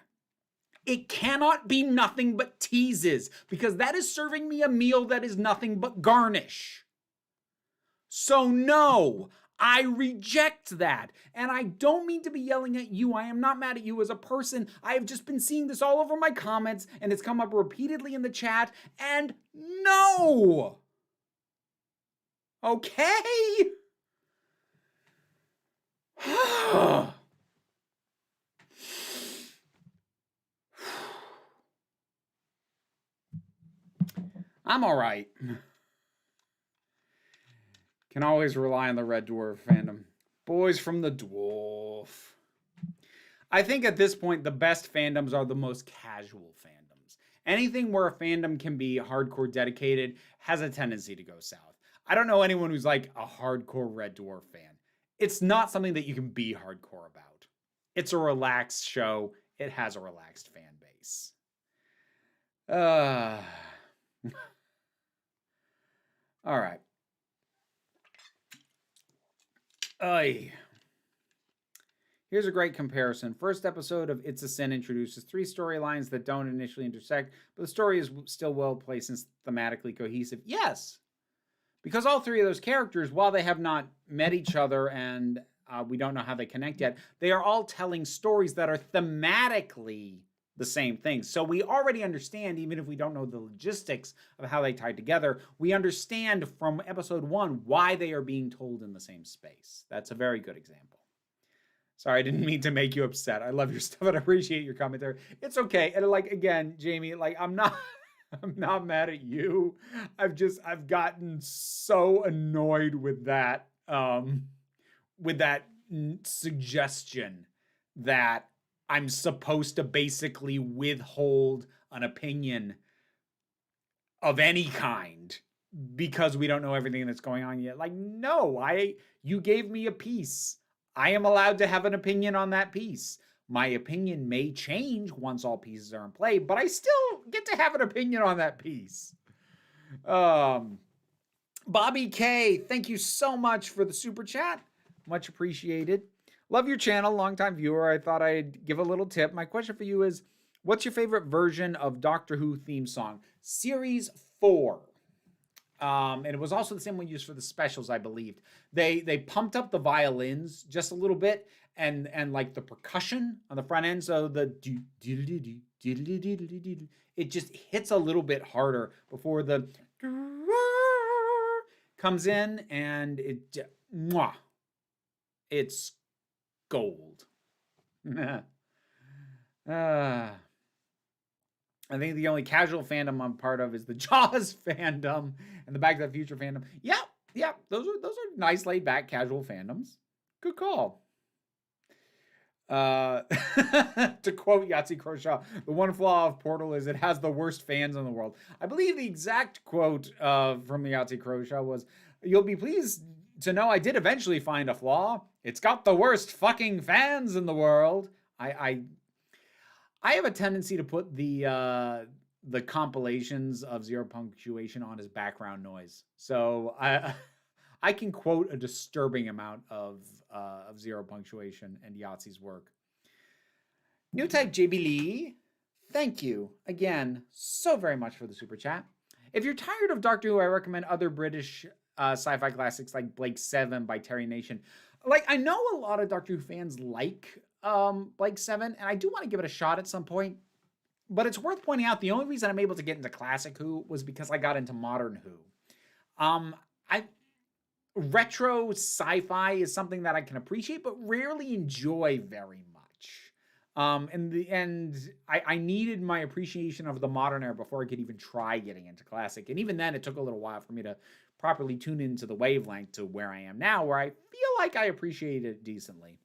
It cannot be nothing but teases because that is serving me a meal that is nothing but garnish. So no, I reject that. And I don't mean to be yelling at you. I am not mad at you as a person. I have just been seeing this all over my comments and it's come up repeatedly in the chat. And no! Okay? I'm all right. Can always rely on the Red Dwarf fandom. Boys from the Dwarf. I think at this point, the best fandoms are the most casual fandoms. Anything where a fandom can be hardcore dedicated has a tendency to go south. I don't know anyone who's like a hardcore Red Dwarf fan. It's not something that you can be hardcore about. It's a relaxed show. It has a relaxed fan base. All right. Here's a great comparison. First episode of It's a Sin introduces 3 storylines that don't initially intersect, but the story is still well placed and thematically cohesive. Yes, because all 3 of those characters, while they have not met each other and we don't know how they connect yet, they are all telling stories that are thematically the same thing. So we already understand, even if we don't know the logistics of how they tie together, we understand from episode 1 why they are being told in the same space. That's a very good example. Sorry, I didn't mean to make you upset. I love your stuff and I appreciate your commentary. It's okay. And like, again, Jamie, like I'm not mad at you. I've gotten so annoyed with that suggestion that I'm supposed to basically withhold an opinion of any kind because we don't know everything that's going on yet. Like, no, you gave me a piece. I am allowed to have an opinion on that piece. My opinion may change once all pieces are in play, but I still get to have an opinion on that piece. Bobby K, thank you so much for the super chat. Much appreciated. Love your channel, longtime viewer. I thought I'd give a little tip. My question for you is, what's your favorite version of Doctor Who theme song? Series 4. And it was also the same one used for the specials, I believed. They pumped up the violins just a little bit and like the percussion on the front end, so the it just hits a little bit harder before the comes in, and it's gold. I think the only casual fandom I'm part of is the Jaws fandom and the Back to the Future fandom. Yep. Those are nice, laid back, casual fandoms. Good call. To quote Yahtzee Croshaw, the one flaw of Portal is it has the worst fans in the world. I believe the exact quote from the Yahtzee Croshaw was, "You'll be pleased to know I did eventually find a flaw. It's got the worst fucking fans in the world." I have a tendency to put the compilations of Zero Punctuation on as background noise. So I can quote a disturbing amount of Zero Punctuation and Yahtzee's work. New type JB Lee, thank you again so very much for the super chat. If you're tired of Doctor Who, I recommend other British sci-fi classics like Blake 7 by Terry Nation. Like, I know a lot of Doctor Who fans like Blake 7, and I do want to give it a shot at some point. But it's worth pointing out the only reason I'm able to get into classic Who was because I got into modern Who. Retro sci-fi is something that I can appreciate, but rarely enjoy very much. In the end, I needed my appreciation of the modern era before I could even try getting into classic. And even then, it took a little while for me to properly tune into the wavelength to where I am now, where I feel like I appreciate it decently.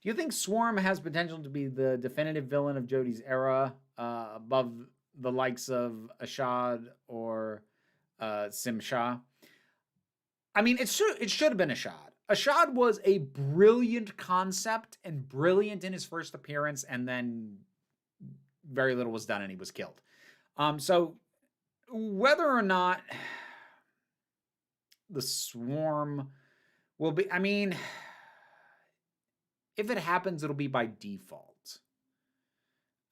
Do you think Swarm has potential to be the definitive villain of Jodie's era, above the likes of Ashad or Simsha? I mean, it should have been Ashad. Ashad was a brilliant concept and brilliant in his first appearance, and then very little was done and he was killed. So whether or not the Swarm will be, I mean, if it happens, it'll be by default.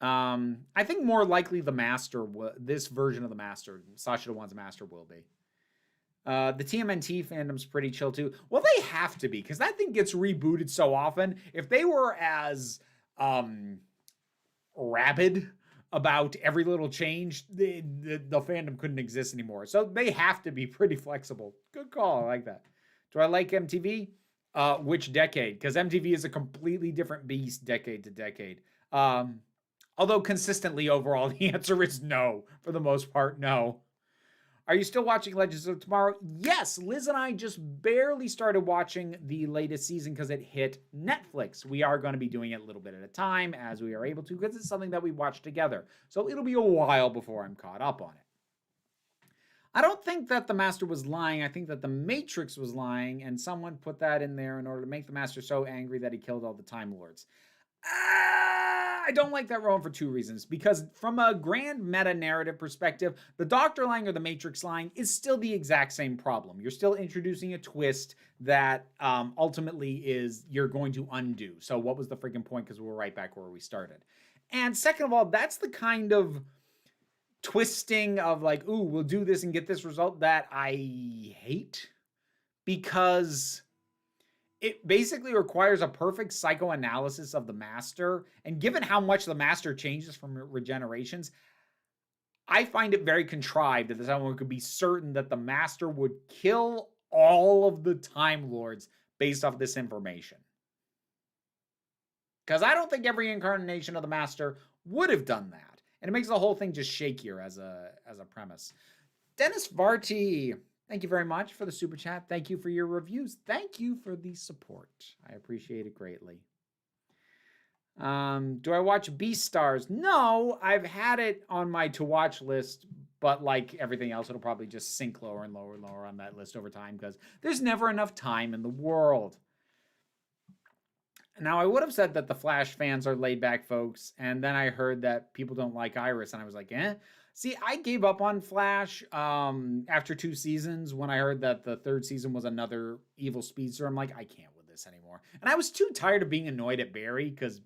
I think more likely the Master, this version of the Master, Sasha Dewan's Master, will be. The TMNT fandom's pretty chill too. Well, they have to be, because that thing gets rebooted so often. If they were as rabid about every little change, the fandom couldn't exist anymore. So they have to be pretty flexible. Good call. I like that. Do I like MTV? Which decade? Because MTV is a completely different beast decade to decade. Although consistently overall, the answer is no. For the most part, no. Are you still watching Legends of Tomorrow? Yes, Liz and I just barely started watching the latest season because it hit Netflix. We are going to be doing it a little bit at a time as we are able to, because it's something that we watch together. So it'll be a while before I'm caught up on it. I don't think that the Master was lying. I think that the Matrix was lying, and someone put that in there in order to make the Master so angry that he killed all the Time Lords. I don't like that, Rowan, for two reasons. Because from a grand meta-narrative perspective, the Doctor lying or the Matrix lying is still the exact same problem. You're still introducing a twist that ultimately is you're going to undo. So what was the freaking point? Because we're right back where we started. And second of all, that's the kind of twisting of like, ooh, we'll do this and get this result that I hate. Because it basically requires a perfect psychoanalysis of the Master. And given how much the Master changes from regenerations, I find it very contrived that someone could be certain that the Master would kill all of the Time Lords based off this information. Because I don't think every incarnation of the Master would have done that. And it makes the whole thing just shakier as a premise. Dennis Varty, thank you very much for the super chat. Thank you for your reviews. Thank you for the support. I appreciate it greatly. Do I watch Beastars? No, I've had it on my to watch list, but like everything else, it'll probably just sink lower and lower and lower on that list over time because there's never enough time in the world. Now, I would have said that the Flash fans are laid back folks, and then I heard that people don't like Iris, and I was like, eh. See, I gave up on Flash after 2 seasons when I heard that the 3rd season was another evil speedster. I'm like, I can't with this anymore. And I was too tired of being annoyed at Barry because,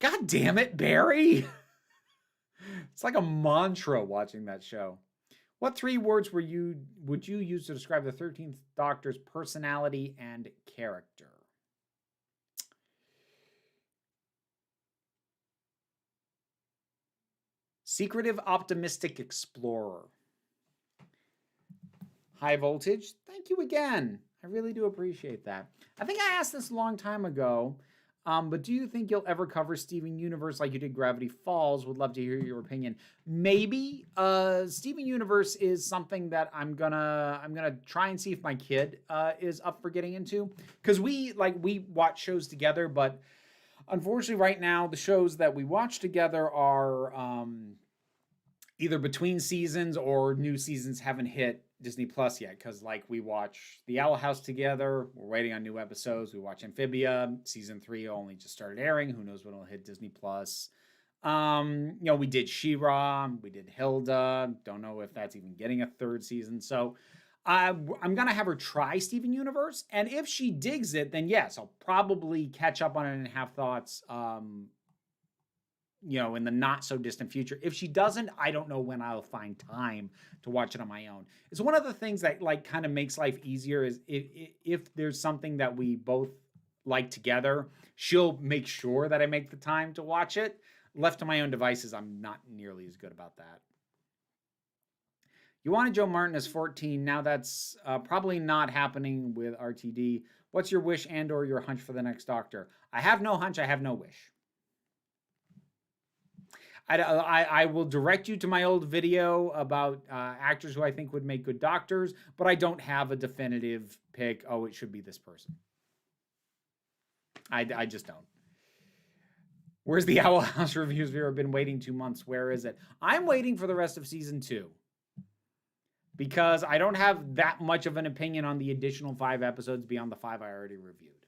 God damn it, Barry. It's like a mantra watching that show. What 3 words would you use to describe the 13th Doctor's personality and character? Secretive, optimistic explorer. High voltage. Thank you again. I really do appreciate that. I think I asked this a long time ago, but do you think you'll ever cover Steven Universe like you did Gravity Falls? Would love to hear your opinion. Maybe. Steven Universe is something that I'm gonna try and see if my kid is up for getting into, because we watch shows together, but unfortunately right now the shows that we watch together are either between seasons or new seasons haven't hit Disney Plus yet, because like we watch The Owl House together, we're waiting on new episodes. We watch Amphibia, season 3 only just started airing. Who knows when it'll hit Disney Plus. We did She-Ra, we did Hilda. Don't know if that's even getting a 3rd season. So I'm gonna have her try Steven Universe, and if she digs it, then yes, I'll probably catch up on it and have thoughts in the not so distant future. If she doesn't, I don't know when I'll find time to watch it on my own. It's one of the things that like kind of makes life easier is if there's something that we both like together, she'll make sure that I make the time to watch it. Left to my own devices, I'm not nearly as good about that. You wanted Joe Martin as 14. Now that's probably not happening with RTD. What's your wish and or your hunch for the next Doctor? I have no hunch. I have no wish. I will direct you to my old video about actors who I think would make good doctors, but I don't have a definitive pick. Oh, it should be this person. I just don't. Where's the Owl House reviews? We've been waiting 2 months. Where is it? I'm waiting for the rest of season 2 because I don't have that much of an opinion on the additional 5 episodes beyond the 5 I already reviewed.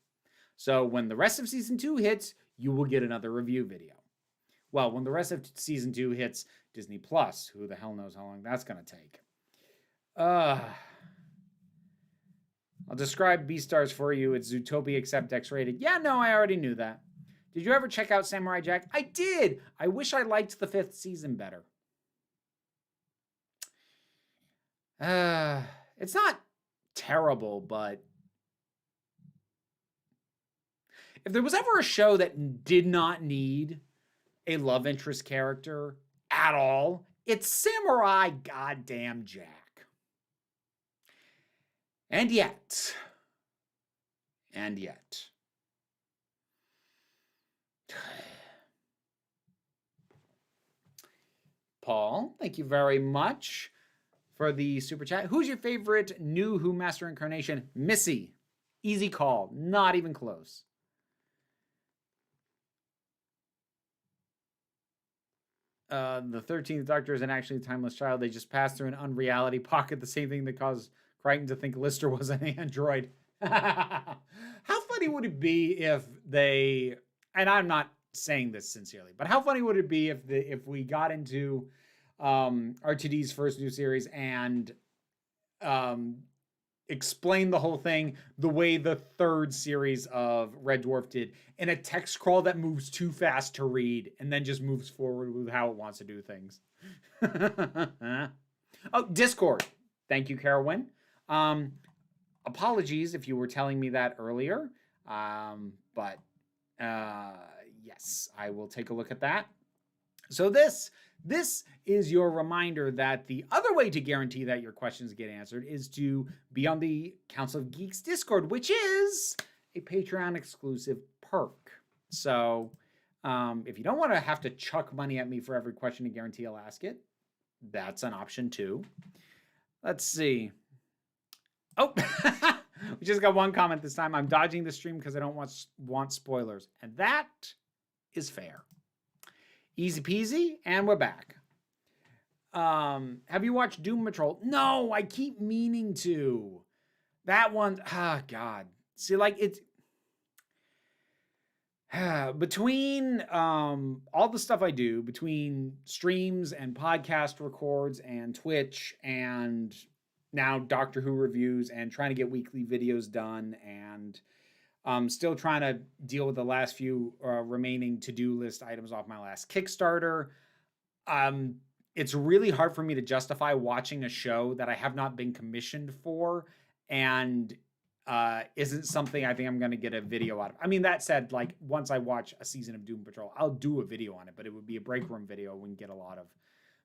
So when the rest of season 2 hits, you will get another review video. Well, when the rest of season 2 hits Disney Plus, who the hell knows how long that's going to take. I'll describe Beastars for you. It's Zootopia except X-rated. Yeah, no, I already knew that. Did you ever check out Samurai Jack? I did. I wish I liked the 5th season better. It's not terrible, but if there was ever a show that did not need a love interest character at all, it's Samurai Goddamn Jack. And yet, Paul, thank you very much for the super chat. Who's your favorite new Who Master incarnation? Missy. Easy call. Not even close. The 13th Doctor isn't actually a timeless child. They just passed through an unreality pocket, the same thing that caused Crichton to think Lister was an android. How funny would it be if they, and I'm not saying this sincerely, but how funny would it be if we got into RTD's first new series and explain the whole thing the way the third series of Red Dwarf did, in a text scroll that moves too fast to read and then just moves forward with how it wants to do things. Oh, Discord. Thank you, Carowin. Apologies if you were telling me that earlier, but yes, I will take a look at that. So this is your reminder that the other way to guarantee that your questions get answered is to be on the Council of Geeks Discord, which is a Patreon exclusive perk. So if you don't want to have to chuck money at me for every question to guarantee I'll ask it, that's an option too. Let's see. Oh, we just got one comment this time. I'm dodging the stream because I don't want spoilers. And that is fair. Easy peasy, and we're back. Have you watched Doom Patrol? No, I keep meaning to. That one, God. See, like, it's between all the stuff I do, between streams and podcast records and Twitch and now Doctor Who reviews and trying to get weekly videos done and still trying to deal with the last few remaining to-do list items off my last Kickstarter. It's really hard for me to justify watching a show that I have not been commissioned for and isn't something I think I'm going to get a video out of. I mean, that said, like, once I watch a season of Doom Patrol, I'll do a video on it, but it would be a break room video. Wouldn't get a lot of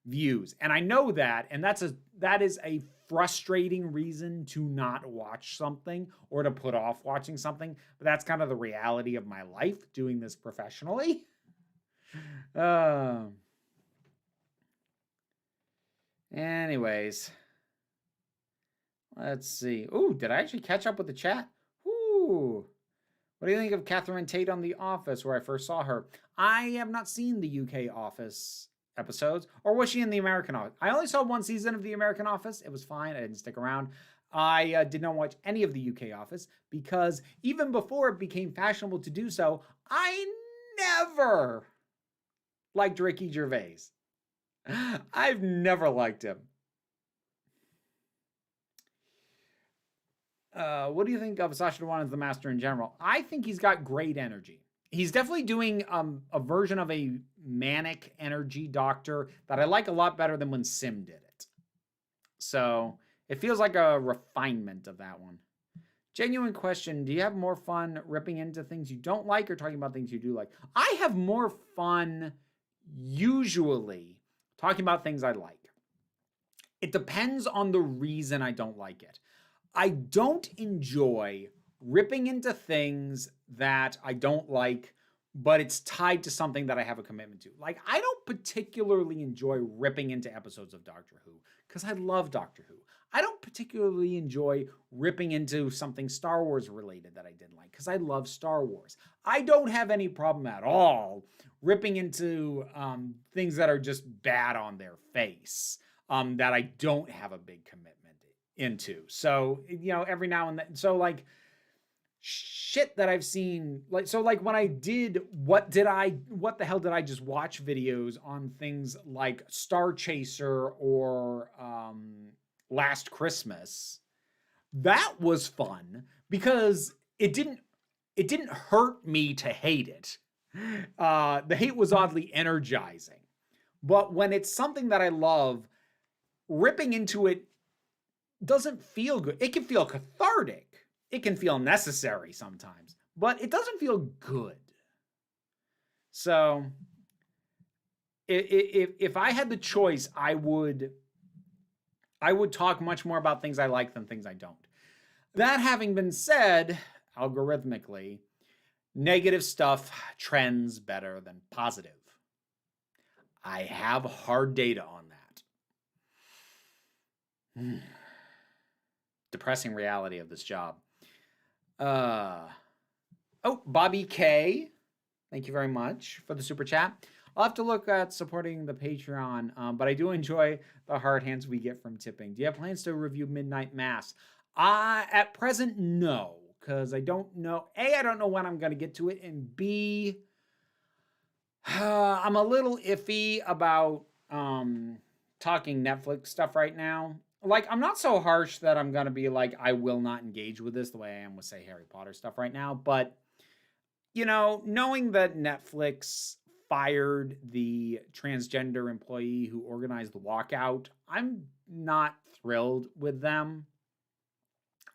views. And I know that, and that is a frustrating reason to not watch something or to put off watching something. But that's kind of the reality of my life doing this professionally. Anyways, let's see. Ooh, did I actually catch up with the chat? Ooh. What do you think of Catherine Tate on The Office, where I first saw her? I have not seen the UK Office episodes. Or was she in the American Office? I only saw one season of the American Office. It was fine. I didn't stick around. I did not watch any of the UK Office because even before it became fashionable to do so, I never liked Ricky Gervais. I've never liked him. What do you think of Sacha Dhawan as the Master in general? I think he's got great energy. He's definitely doing a version of a manic energy Doctor that I like a lot better than when Sim did it. So it feels like a refinement of that one. Genuine question. Do you have more fun ripping into things you don't like or talking about things you do like? I have more fun usually talking about things I like. It depends on the reason I don't like it. I don't enjoy ripping into things that I don't like, but it's tied to something that I have a commitment to. Like, I don't particularly enjoy ripping into episodes of Doctor Who because I love Doctor Who. I don't particularly enjoy ripping into something Star Wars related that I didn't like because I love Star Wars. I don't have any problem at all ripping into things that are just bad on their face that I don't have a big commitment into. So, you know, every now and then, so like shit that I've seen, like, so like when I did what the hell did I just watch videos on things like Star Chaser or Last Christmas, that was fun because it didn't hurt me to hate it. The hate was oddly energizing. But when it's something that I love, ripping into it doesn't feel good. It can feel cathartic. It can feel necessary sometimes, but it doesn't feel good. So if I had the choice, I would talk much more about things I like than things I don't. That having been said, algorithmically, negative stuff trends better than positive. I have hard data on that. Depressing reality of this job. Oh, Bobby K. Thank you very much for the super chat. I'll have to look at supporting the Patreon, but I do enjoy the hard hands we get from tipping. Do you have plans to review Midnight Mass? At present, no, because I don't know. A, I don't know when I'm going to get to it, and B, I'm a little iffy about talking Netflix stuff right now. Like, I'm not so harsh that I'm going to be like, I will not engage with this the way I am with, say, Harry Potter stuff right now. But, you know, knowing that Netflix fired the transgender employee who organized the walkout, I'm not thrilled with them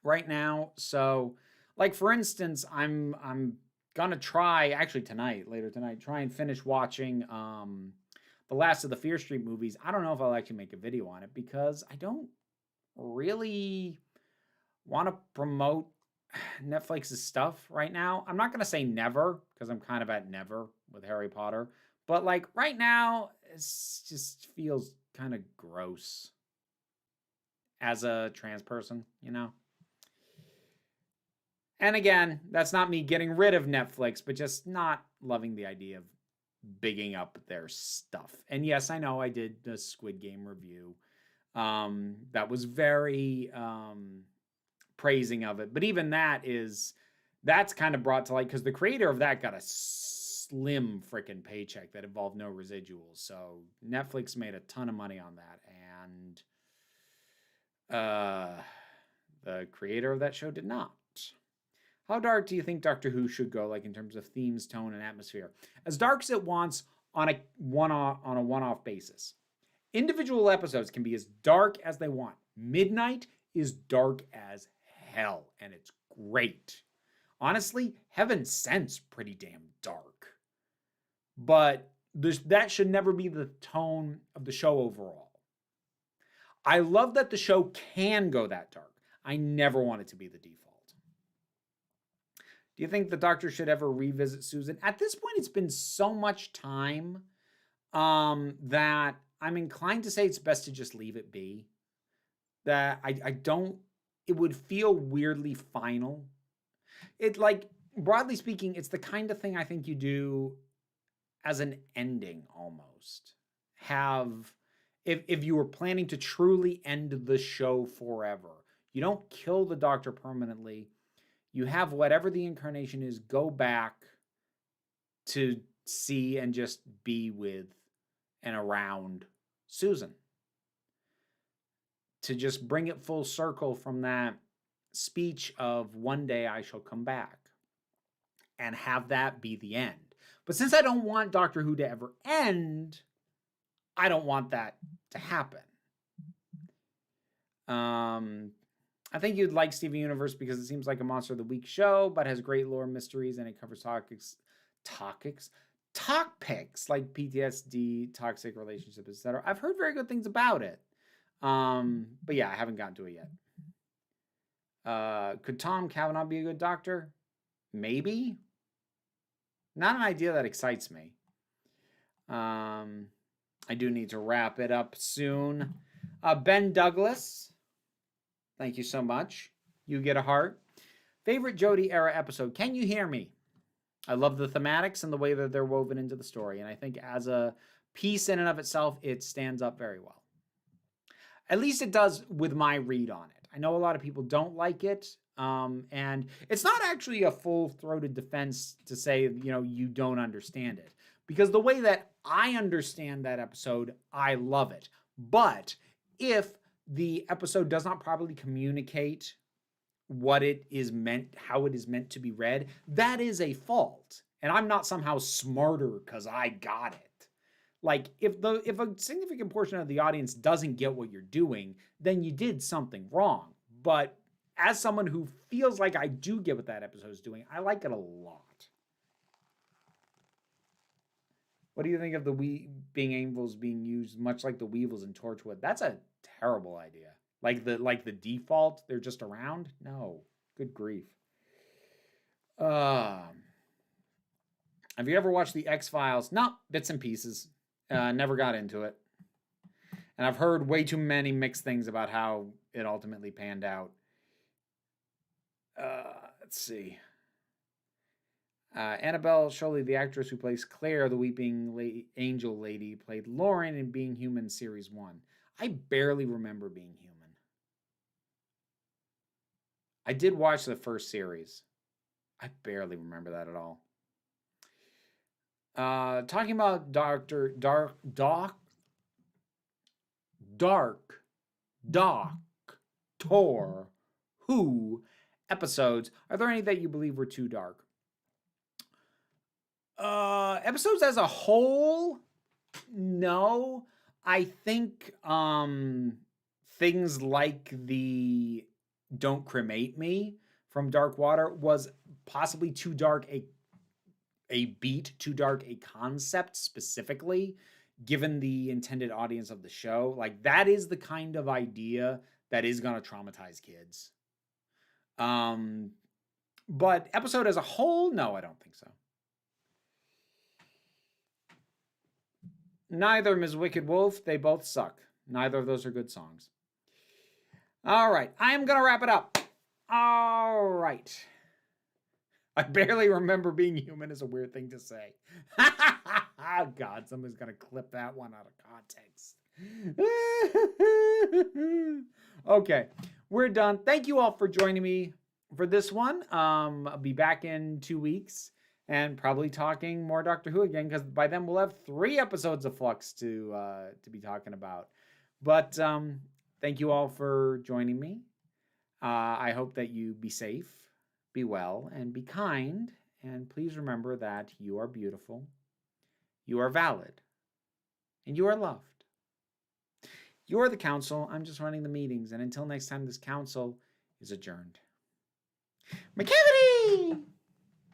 right now. So, like, for instance, I'm gonna try, actually later tonight, try and finish watching the last of the Fear Street movies. I don't know if I'll actually make a video on it because I don't really want to promote Netflix's stuff right now. I'm not going to say never because I'm kind of at never with Harry Potter. But like right now, it just feels kind of gross as a trans person, you know? And again, that's not me getting rid of Netflix, but just not loving the idea of bigging up their stuff. And yes, I know I did the Squid Game review. That was very praising of it. But even that's kind of brought to light because the creator of that got a slim freaking paycheck that involved no residuals. So Netflix made a ton of money on that. And the creator of that show did not. How dark do you think Doctor Who should go, like in terms of themes, tone, and atmosphere? As dark as it wants on a one-off basis. Individual episodes can be as dark as they want. Midnight is dark as hell, and it's great. Honestly, Heaven Sent's pretty damn dark. But that should never be the tone of the show overall. I love that the show can go that dark. I never want it to be the default. Do you think the Doctor should ever revisit Susan? At this point, it's been so much time that I'm inclined to say it's best to just leave it be. That I don't, it would feel weirdly final. It, like, broadly speaking, it's the kind of thing I think you do as an ending almost. If you were planning to truly end the show forever, you don't kill the Doctor permanently. You have whatever the incarnation is go back to see and just be with and around Susan. To just bring it full circle from that speech of one day I shall come back and have that be the end. But since I don't want Doctor Who to ever end, I don't want that to happen. I think you'd like Steven Universe because it seems like a Monster of the Week show, but has great lore mysteries and it covers topics like PTSD, toxic relationships, etc. I've heard very good things about it. But yeah, I haven't gotten to it yet. Could Tom Cavanaugh be a good Doctor? Maybe. Not an idea that excites me. I do need to wrap it up soon. Ben Douglas. Thank you so much. You get a heart. Favorite Jodie era episode. Can you hear me? I love the thematics and the way that they're woven into the story. And I think as a piece in and of itself, it stands up very well. At least it does with my read on it. I know a lot of people don't like it. And it's not actually a full-throated defense to say, you know, you don't understand it. Because the way that I understand that episode, I love it. But if the episode does not properly communicate what it is meant, how it is meant to be read, that is a fault. And I'm not somehow smarter because I got it. Like, if a significant portion of the audience doesn't get what you're doing, then you did something wrong. But as someone who feels like I do get what that episode is doing, I like it a lot. What do you think of the being angels being used much like the Weevils in Torchwood? That's a terrible idea. Like the default, they're just around? No. Good grief. Have you ever watched the X-Files? No, bits and pieces. Never got into it. And I've heard way too many mixed things about how it ultimately panned out. Let's see. Annabelle Shirley, the actress who plays Claire, the weeping angel lady, played Lauren in Being Human Series 1. I barely remember Being Human. I did watch the first series. I barely remember that at all. Talking about Doctor Who episodes. Are there any that you believe were too dark? Episodes as a whole, no. I think things like the Don't Cremate Me from Dark Water was possibly too dark a beat, too dark a concept specifically, given the intended audience of the show. Like, that is the kind of idea that is going to traumatize kids. But episode as a whole, no, I don't think so. Neither Ms. Wicked Wolf, they both suck. Neither of those are good songs. All right, I am going to wrap it up. All right. I barely remember Being Human is a weird thing to say. Oh, God, somebody's going to clip that one out of context. Okay, we're done. Thank you all for joining me for this one. I'll be back in 2 weeks and probably talking more Doctor Who again, because by then we'll have 3 episodes of Flux to be talking about. But thank you all for joining me. I hope that you be safe, be well, and be kind. And please remember that you are beautiful, you are valid, and you are loved. You are the council. I'm just running the meetings. And until next time, this council is adjourned. McCavity!